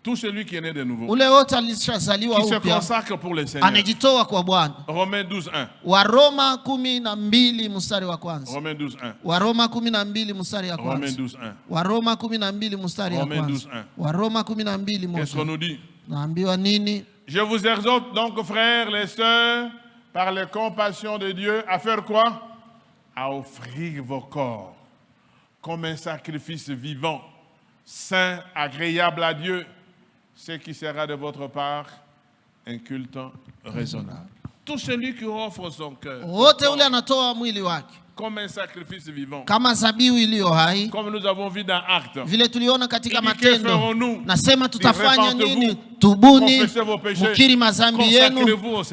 Tout celui qui est né de nouveau. Ule wote alishazaliwa upya. Qui se consacre pour le Seigneur. Anajitoa kwa Bwana. Romains 12:1. Waroma 12 mstari wa kwanza. Romains 12:1. Waroma 12 mstari wa kwanza. Romains 12:1. Waroma 12 mstari wa kwanza. Waroma 12 moja. Qu'est-ce qu'on nous dit? Naambiwa nini? Je vous exhorte donc, frères et sœurs, par les compassions de Dieu, à faire quoi? À offrir vos corps comme un sacrifice vivant, saint, agréable à Dieu, ce qui sera de votre part un culte raisonnable. Tout celui qui offre son cœur comme un sacrifice vivant, kama zabihu iliyo hai, comme nous avons vu dans Actes, vile tuliona katika Matendo. Nasema tutafanya nini? Tubuni, mukiri mazambi yenu,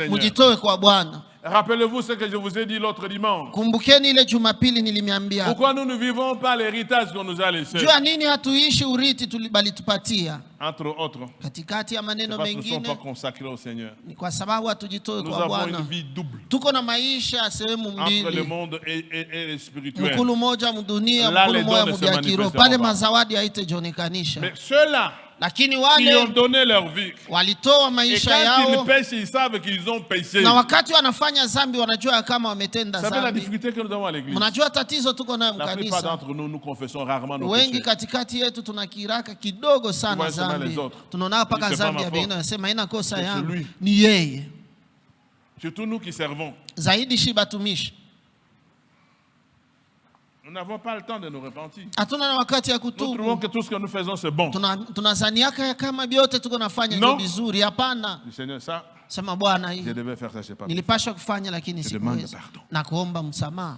mujitoe kwa Bwana. Rappelez-vous ce que je vous ai dit l'autre dimanche. Kumbukeni ile Jumapili nilimiambia. Pourquoi nous ne vivons pas l'héritage qu'on nous a laissé? Jua nini hatuishi urithi tulibalitupatia? Entre autres, katikati ya maneno mengine, nous ne sommes pas consacrés au Seigneur. Ni kwa sababu hatujitoe kwa Bwana. Nous avons une vie double. Tuko na maisha sehemu mbili. Entre le monde et le spirituel. Mkulu moja mdunia, mkulu moja mbiakiro. Pale mazawadi haitajonekanisha. Mais ceux-là, lakini qui wale ont donné leur vie, walitoa maisha yao, et quand ils pêchent, ils savent qu'ils ont péché. Na wakati wanafanya dhambi wanajua kama wametenda dhambi. C'est la difficulté que nous avons à l'église. Mnajua tatizo tuko nayo mkanisa. La plupart d'entre nous, nous confessons rarement nos péchés. Wengi katikati yetu tunakiraka kidogo sana dhambi. Tunaona paka dhambi ya bengine wanasema haina kosa yangu, ni yeye. Surtout nous qui servons. Zaidi shi batumishi. Nous n'avons pas le temps de nous repentir. Hatuna wakati ya Nous trouvons kutubu. que tout ce que nous faisons c'est bon. Tunazaniaka kama vyote tuko nafanya ndio vizuri. Hapana. Le Seigneur, ça, Sema Bwana, hii je devais faire ça, je sais pas. nilipaswa kufanya lakini demande sikuweza. pardon. Na kuomba msamaha.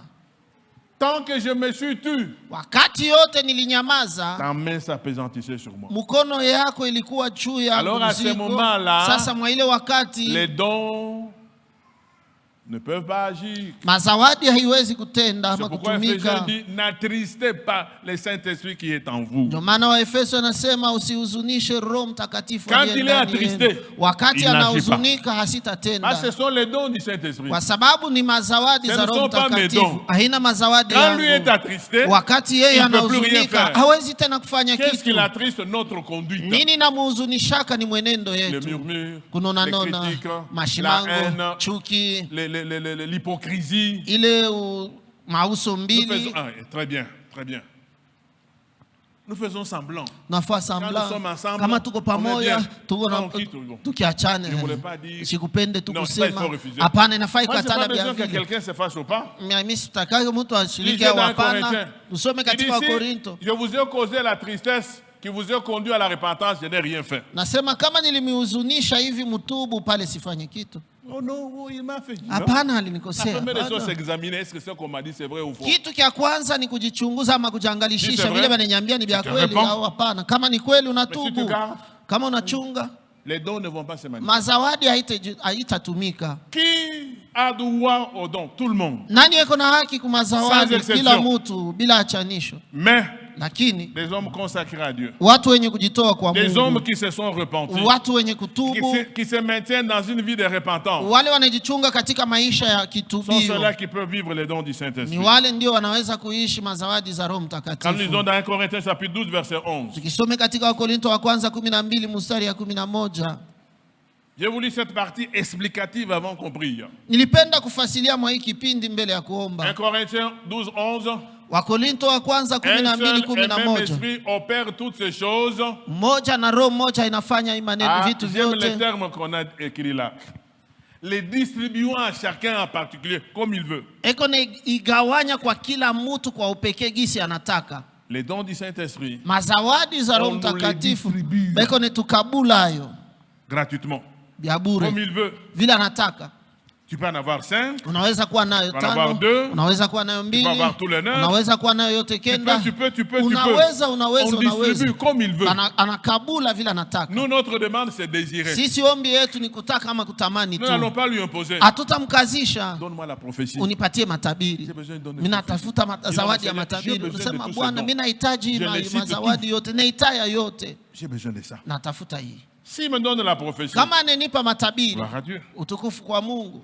Tant que je me suis tu, Wakati yote nilinyamaza, ta main s'appesantissait sur moi. mkono yako ilikuwa juu ya Alors à ce mzigo. moment-là, Sasa mwa ile wakati les dons ne peuvent pas agir. mazawadi haiwezi kutenda C'est ama pourquoi Ephésiens kutumika. dit, n'attristez pas le Saint-Esprit qui est en vous. Ndio maana Waefeso anasema usihuzunishe Roho Mtakatifu Quand aliye il est ndani attristé, yenu. Wakati il n'agit anahuzunika Ah, hasitatenda, ce sont les dons du Saint-Esprit. kwa sababu ni mazawadi Ce za ne Roho sont pas mes Mtakatifu. dons. Haina mazawadi Quand lui est yangu. attristé, Wakati yeye il ne peut plus rien anahuzunika faire. hawezi tena kufanya Qu'est-ce qui kitu. attriste notre conduite? Nini namuhuzunishaka ni mwenendo Les yetu, murmures, les kunonanona, critiques, la mashimango, haine, chuki, l'hypocrisie. ile mauso Nous mbili. faisons, très bien, très bien. Nous faisons semblant. Nafaa nous sambla sommes ensemble, kama tuko on est pamoja, bien. tuko na Tranquille, tuko. tukiachane, Je voulais pas dire- sikupende tu Non, ça, il kusema faut refuser. hapana, inafaa Moi, j'ai pas ikatala besoin bia que vile. quelqu'un se fasse ou pas. Mimi sitakagi mtu ashiriki Lisez au dans hapana. Corinthiens. Tusome Il dit, katika si Korinto. je vous ai causé la tristesse qui vous a conduit à la repentance, je n'ai rien fait. Nasema kama nilimhuzunisha hivi mtubu pale sifanye kitu. Oh non, oh, il m'a fait. Hapana, La alinikosea. première des choses, Hapana. c'est examiner est-ce que ce qu'on m'a dit c'est vrai ou faux. Kitu kia kwanza ni kujichunguza ama Si kujiangalishisha c'est vile vrai, wananiambia ni vya tu kweli réponds. au hapana. Kama ni kweli Mais si unatubu, tu gardes, kama unachunga, les dons ne vont pas se manifester. mazawadi haitatumika. Qui a droit aux dons? Tout le monde. Nani yeko na haki kwa mazawadi? Sans exception. Kila mtu bila achanisho. Mais Lakini des hommes consacrés à Dieu, watu wenye kujitoa kwa des hommes Mungu, qui se sont repentis, watu wenye kutubu, qui se maintiennent dans une vie de repentance, wale wanajichunga katika maisha ya sont kitubio, ceux-là qui peuvent vivre les dons du ni Saint-Esprit. wale ndio wanaweza kuishi mazawadi za Roho Quand nous Mtakatifu. lisons dans 1 Corinthiens chapitre 12 verset 11, Tukisome katika Wakorinto wa kwanza 12 mstari ya 11. j'ai voulu cette partie explicative avant qu'on prie. Nilipenda kufasilia mwa hii kipindi mbele ya 1 kuomba. Corinthiens 12, 11, Wakorinto wa kwanza un seul et même 12:11. esprit opère toutes ces choses. Mmoja na roho moja inafanya maneno Ah, vitu j'aime les vyote. termes qu'on a écrits là. Les distribuant à chacun en particulier comme il veut. Eko na igawanya kwa kila mtu kwa upekee gisi anataka. Les dons du Saint-Esprit Mazawadi za Roho On nous les Mtakatifu distribue. beko ni tukabulayo gratuitement, bya comme bure il veut. vile anataka. Tu peux en avoir 5, Unaweza kuwa nayo peux en avoir 5, 2, unaweza kuwa nayo tu 2, peux avoir tous les 9. unaweza kuwa nayo yote kenda. Tu peux. Unaweza On distribue comme il veut. anakabula vile anataka. Nous, notre demande, c'est désirer. Sisi ombi yetu ni kutaka ama kutamani Nous n'allons tu, pas lui imposer. hatutamkazisha. Donne-moi la prophétie. Unipatie matabiri. J'ai besoin de donner Mimi une natafuta prophétie. zawadi ya J'ai matabiri. besoin de Unasema tout ce Bwana, don. mimi nahitaji Je les cite mazawadi yote, nahitaji yote, J'ai besoin de ça. natafuta hii. S'il me donne la prophétie, Kama anenipa matabiri, gloire à Dieu. utukufu kwa Mungu.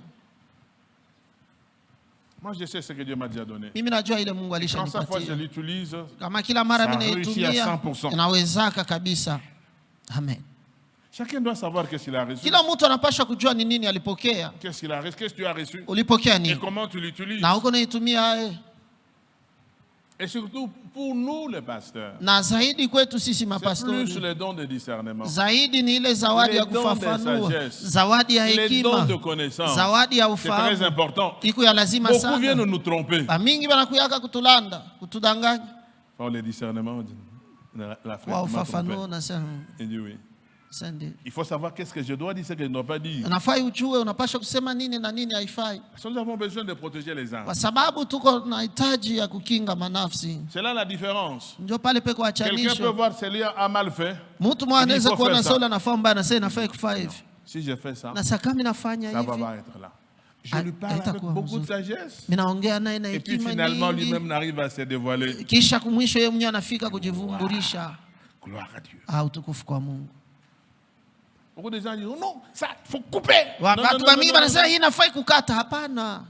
Moi, je sais ce que Dieu m'a déjà donné. Mimi najua ile Mungu Quand chaque fois je alishanipatia. l'utilise, Kama kila mara Ça mimi réussit à naitumia 100%. inawezaka kabisa. Amen. chacun doit savoir qu'est-ce qu'il a reçu. Kila mtu anapaswa kujua ni nini alipokea. Qu'est-ce qu'il a reçu, qu'est-ce que tu as reçu Ulipokea et nini? comment tu l'utilises. Na uko naitumia Et surtout pour nous les pasteurs, na zaidi kwetu sisi c'est plus mapastori. les dons de discernement, Zaidi ni ile zawadi ya Les dons de kufafanua, sagesse. zawadi ya les dons hekima, de connaissance. zawadi ya C'est très ufahamu. important. Iko ya lazima Beaucoup viennent sana. nous tromper. Mingi banakuyaka kutulanda, kutudanganya. Par le discernement, on dit, la frère Kwa m'a trompé. ufafanuo nasema Il dit oui. sende. Il faut savoir qu'est-ce que je dois dire, ce que je ne dois pas dire. Unafai ujue unapaswa kusema nini na nini haifai. Parce que nous avons besoin de protéger les âmes. Kwa sababu tuko na hitaji ya kukinga manafsi. C'est là la différence. Ndio pale peko Quelqu'un peut achanisho. voir Célia a mal fait. Mtu mmoja Il anaweza faut kuona faire ça. Sauli anafaa mbaya na sasa inafaa kufaa hivi. Si je fais ça, Na sasa kama nafanya ça va hivi, pas être là. Je Ah, lui parle avec haitakuwa beaucoup de mzuri. sagesse. mimi naongea naye na Et puis hekima finalement, nyingi. lui-même n'arrive à se dévoiler. Kisha kumwisho yeye mwenyewe anafika kujivumbulisha. Gloire à Dieu. Utukufu kwa Mungu. Beaucoup de gens disent, oh non, ça, faut couper. Non, non, Watu non, wa non, mingi non, wanasema non. hii inafai kukata. Hapana.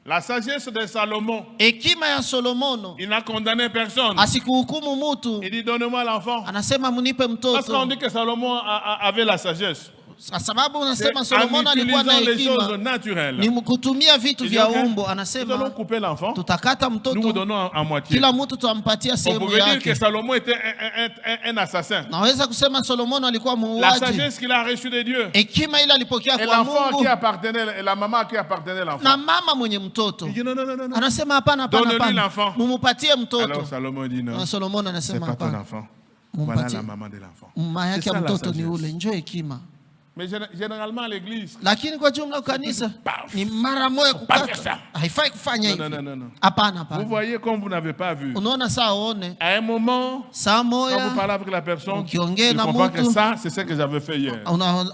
La sagesse de Salomon, Hekima ya Solomono il n'a condamné personne. asikuhukumu mtu, Il dit, donne-moi l'enfant. anasema mnipe Parce qu'on mtoto. dit que Salomon avait la sagesse. sababu unasema Solomon alikuwa na hekima ni kutumia vitu vya umbo. Anasema tutakata mtoto, kila mtu tutampatia sehemu yake. Naweza kusema Solomon alikuwa muuaji. Hekima ile alipokea kwa Mungu na mama mwenye mtoto. Anasema hapana, mumupatie mtoto. Solomon anasema hapana, mama yake ya mtoto ni ule. Njoo hekima. Mais généralement l'église, lakini kwa jumla kanisa ni mara moja kukata. Haifai kufanya hivi. Hapana, hapana. Vous voyez comme vous n'avez pas vu. Unaona saa uone. À un moment, saa moja quand vous parlez avec la personne, tu comprends que ça c'est ce que j'avais fait hier.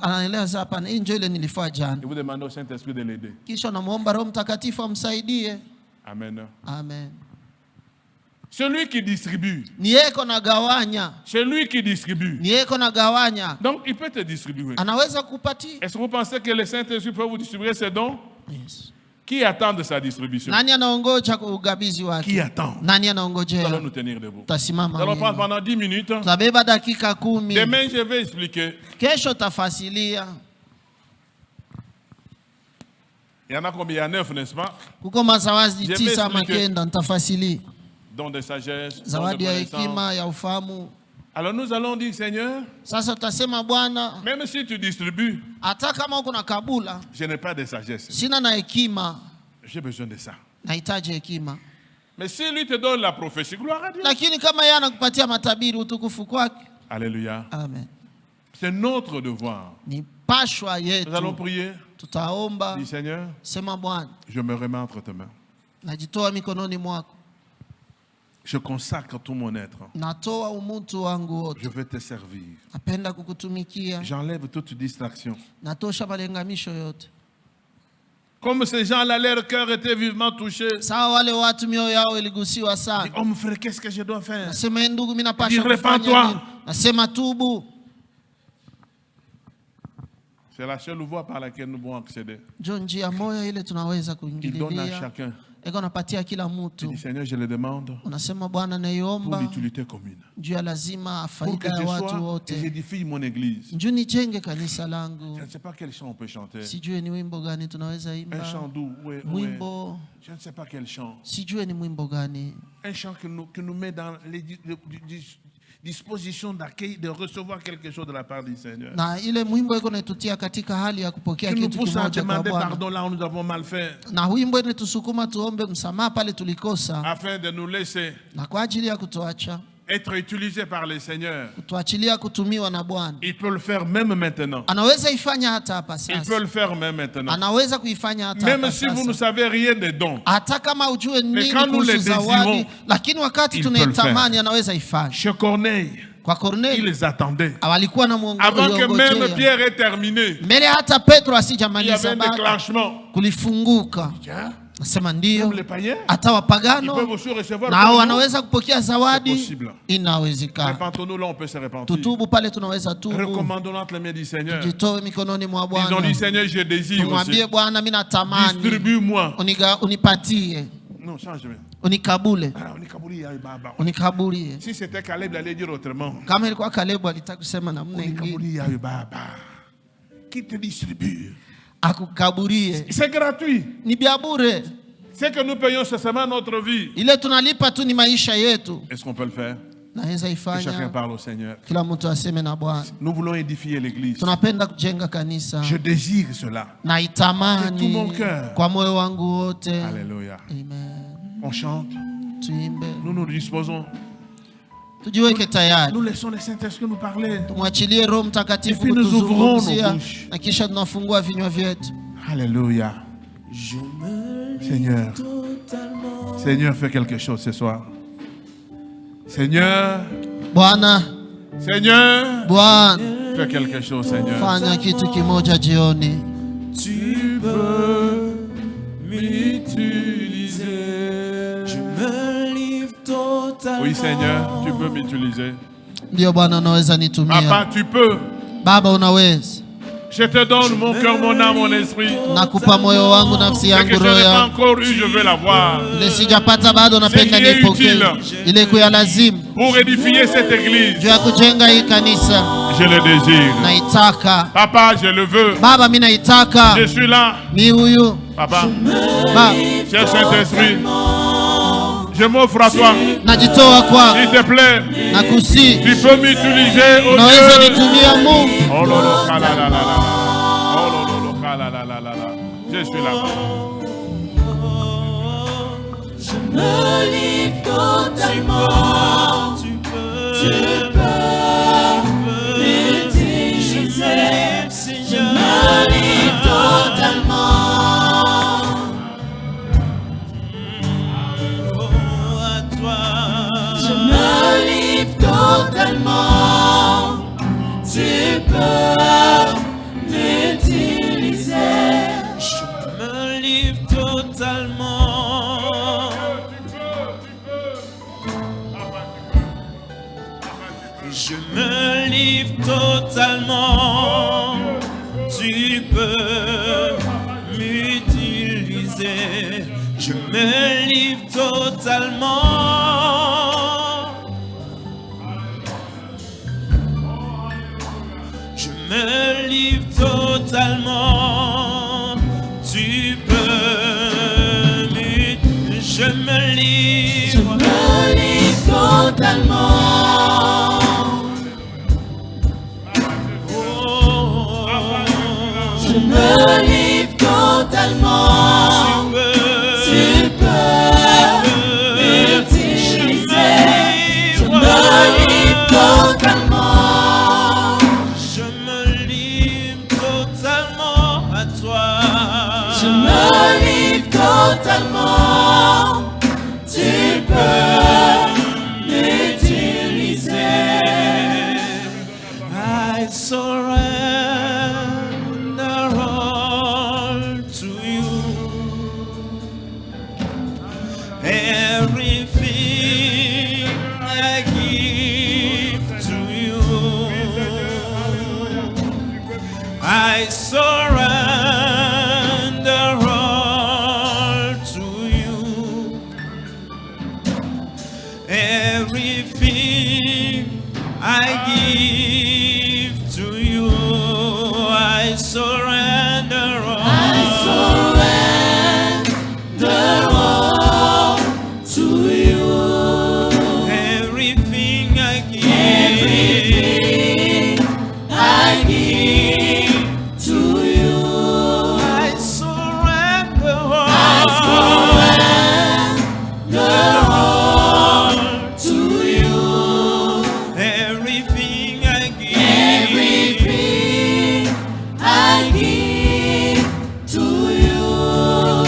Anaeleza hapana, hii ndio ile nilifanya jana. Et vous demandez au Saint-Esprit de l'aider. Kisha namuomba Roho Mtakatifu amsaidie. Amen. Amen. Celui qui distribue. Ni yeko na gawanya. Celui qui distribue. Ni yeko na gawanya. Donc il peut te distribuer. Anaweza kupatia. Est-ce que vous pensez que le Saint-Esprit peut vous distribuer ses dons? Yes. Qui attend de sa distribution? Nani anaongoja ugabizi wake? Qui attend? Nani anaongojea? Nous allons nous tenir debout. Tasimama. Nous allons prendre pendant 10 minutes. Tutabeba dakika 10. Demain je vais expliquer. Kesho tafasilia. Il y en a combien? Il y a 9, n'est-ce pas? Kuko mazawazi 9 ama 10 nitafasili. Don de sagesse, zawadi ya hekima ya ufahamu. Alors nous allons dire, Seigneur, sasa tutasema Bwana, même si tu distribues, hata kama uko na kabula, je n'ai pas de sagesse. Sina na hekima. J'ai besoin de ça. Nahitaji hekima. Mais si lui te donne la prophétie, gloire à Dieu. Lakini kama yeye anakupatia matabiri, utukufu kwake. Alléluia. Amen. C'est notre devoir. Ni pashwa yetu. Nous allons prier. Tutaomba. Dis, Seigneur, sema Bwana, je me remets entre tes mains. Najitoa mikononi mwako. Je consacre tout mon être. Natoa umuntu wangu wote. Je veux te servir. Napenda kukutumikia. J'enlève toute distraction. Natosha malengamisho yote. Comme ces gens-là, leur cœur était vivement touché. Sawa wale watu mioyo yao iligusiwa sana. Oh mon frère, qu'est-ce que je dois faire? Nasema ndugu, mimi napaswa kufanya nini? Nasema tubu. C'est la seule voie par laquelle nous pouvons accéder. Ndio njia moja ile tunaweza kuingililia. Il donne à chacun. Eko napatia kila mtu. Dis, Seigneur, je le demande. Unasema Bwana, naiomba pour l'utilité commune. Juu ya lazima faida ya watu wote. Et j'édifie mon église. Njoo nijenge kanisa langu. Je ne sais pas quel chant on peut chanter. Sijue ni wimbo gani tunaweza imba. Un chant doux, oui, wimbo. Je ne sais pas quel chant. Sijue ni wimbo gani. Un chant que nous met dans les disposition d'accueil, de recevoir quelque chose de la part du Seigneur. Na ile mwimbo iko netutia katika hali ya kupokea kitu kimoja kwa Bwana. Pardon là où nous avons mal fait. Na wimbo inetusukuma tuombe msamaha pale tulikosa. Afin de nous laisser. Na kwa ajili ya kutuacha. Être utilisé par le Seigneur. Kutuachilia kutumiwa na Bwana. Il peut le faire même maintenant. Anaweza ifanya hata hapa sasa. Il peut le faire même maintenant. Anaweza kuifanya hata hapa sasa. Même si vous ne savez rien des dons. Hata kama ujue nini kuhusu zawadi, lakini wakati tunaitamani anaweza ifanya. Chez Corneille. Kwa Corneille. Il les attendait. Walikuwa na muongozo. Avant que même Pierre ait terminé. Mbele hata Petro asijamaliza. Il y avait un déclenchement. Kulifunguka. Nasema ndio. Hata wapagano nao wanaweza kupokea zawadi. Inawezekana. Tutubu pale tunaweza tubu. Tujitoe mikononi mwa Bwana. Tumwambie Bwana, mimi natamani. Unipatie. Non, change. Unikabule. Unikabulie. Si c'était Caleb, il allait dire autrement. Kama ilikuwa Caleb alitaka kusema namna nyingine. Qui te distribue? Akukaburie. C'est gratuit. Ni bia bure. C'est que nous payons seulement notre vie. Ile tunalipa tu ni maisha yetu. Est-ce qu'on peut le faire? Naweza ifanya. Que chacun parle au Seigneur. Kila mtu aseme na Bwana. Nous voulons édifier l'église. Tunapenda kujenga kanisa. Je désire cela. Naitamani. De tout mon cœur. Kwa moyo wangu wote. Alléluia. Amen. On chante. Tuimbe. Nous nous disposons. Tujiweke tayari. Nous laissons le Saint-Esprit nous parler. Tumwachilie Roho Mtakatifu kutuzungumzia na kisha tunafungua vinywa vyetu. Alléluia. Seigneur. Seigneur, fais quelque chose ce soir. Seigneur. Bwana. Seigneur. Bwana. Fais quelque chose, Seigneur. Fanya kitu kimoja jioni. Tu peux m'utiliser. Je me livre totalement. Oui, Seigneur, tu peux m'utiliser. Ndio Bwana, unaweza nitumia. Papa, tu peux. Baba, unaweza. Je te donne mon cœur, mon âme, mon esprit. Nakupa moyo wangu, nafsi yangu, Ce que je roho n'ai pas yangu. encore eu, je veux l'avoir. Ile sijapata bado, napenda nipokee. Ile kuya lazimu Pour édifier cette église, juu ya kujenga hii kanisa. je le désire. Naitaka Papa, je le veux. Baba, mimi naitaka. Je suis là. Mi huyu Papa, Baba, cher Saint-Esprit, je m'offre à toi. najitoa kwako, S'il te plaît, nakusi. tu peux m'utiliser au Unaweza Dieu. nitumia Mungu. Oh lolo, kalalala. Oh lolo, kalalala. Je suis là. Je me livre totalement. Tu peux m'utiliser. Je me livre totalement. À toi. Je me livre totalement. Tu peux m'utiliser. Je me livre totalement. Je me livre totalement. Tu peux m'utiliser. Je me livre totalement. Je me livre totalement. Tu peux m'utiliser. Je me livre totalement. Je me livre totalement. Tu peux m'utiliser. Je me livre totalement. Je me livre totalement à toi. Je me livre totalement. Tu peux m'utiliser. I surrender all to you. Everything I give to you. I surrender all to you. Everything I give to you. I surrender all. I surrender all to you. Everything I give. Everything I give to you. I surrender all. I surrender all to you. Everything I give. Everything I give to you.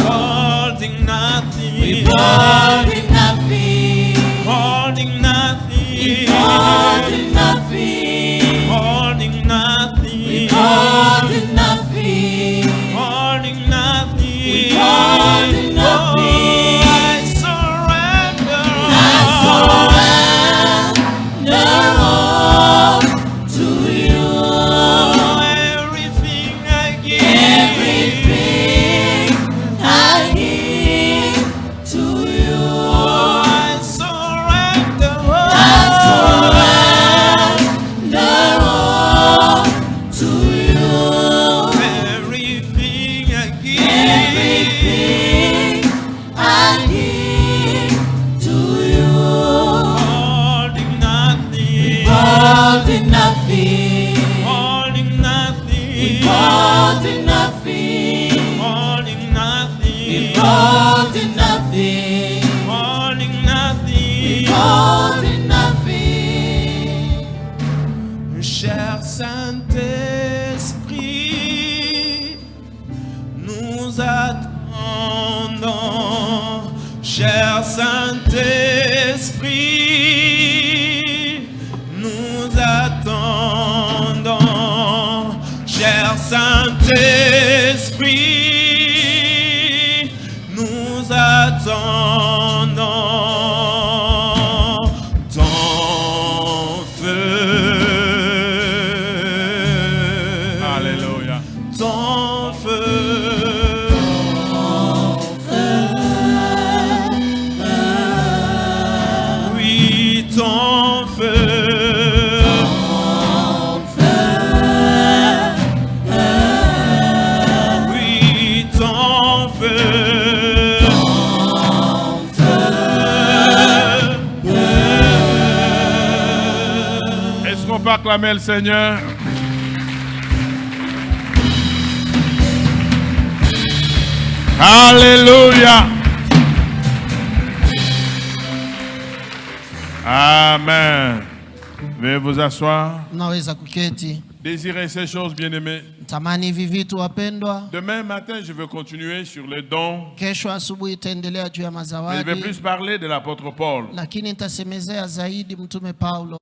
Holding nothing. Withholding nothing. Holding nothing. Withholding nothing. Holding nothing. Withholding nothing. Holding nothing. Withholding nothing. I surrender. I surrender all to you. Everything I give. Everything I give to you. I surrender all. I surrender all to you. Everything I give. Everything I give to you. Holding nothing. Holding nothing. Holding nothing. Holding nothing. Holding nothing. Holding nothing. Holding nothing. Holding nothing. Cher Saint-Esprit, nous attendons. Cher Saint-Esprit, nous attendons. Cher Saint-Esprit, nous attendons ton feu. Alléluia. ton feu. Oui, ton feu. Est-ce qu'on peut acclamer le Seigneur? Alléluia. Amen. Veuillez vous asseoir. Naweza kuketi. Désirez ces choses, bien-aimés. Tamani hivi vitu wapendwa. Demain matin, je vais continuer sur les dons. Kesho asubuhi itaendelea juu ya Mais je mazawadi. vais plus parler de l'apôtre Paul. Lakini nitasemezea zaidi mtume Paulo.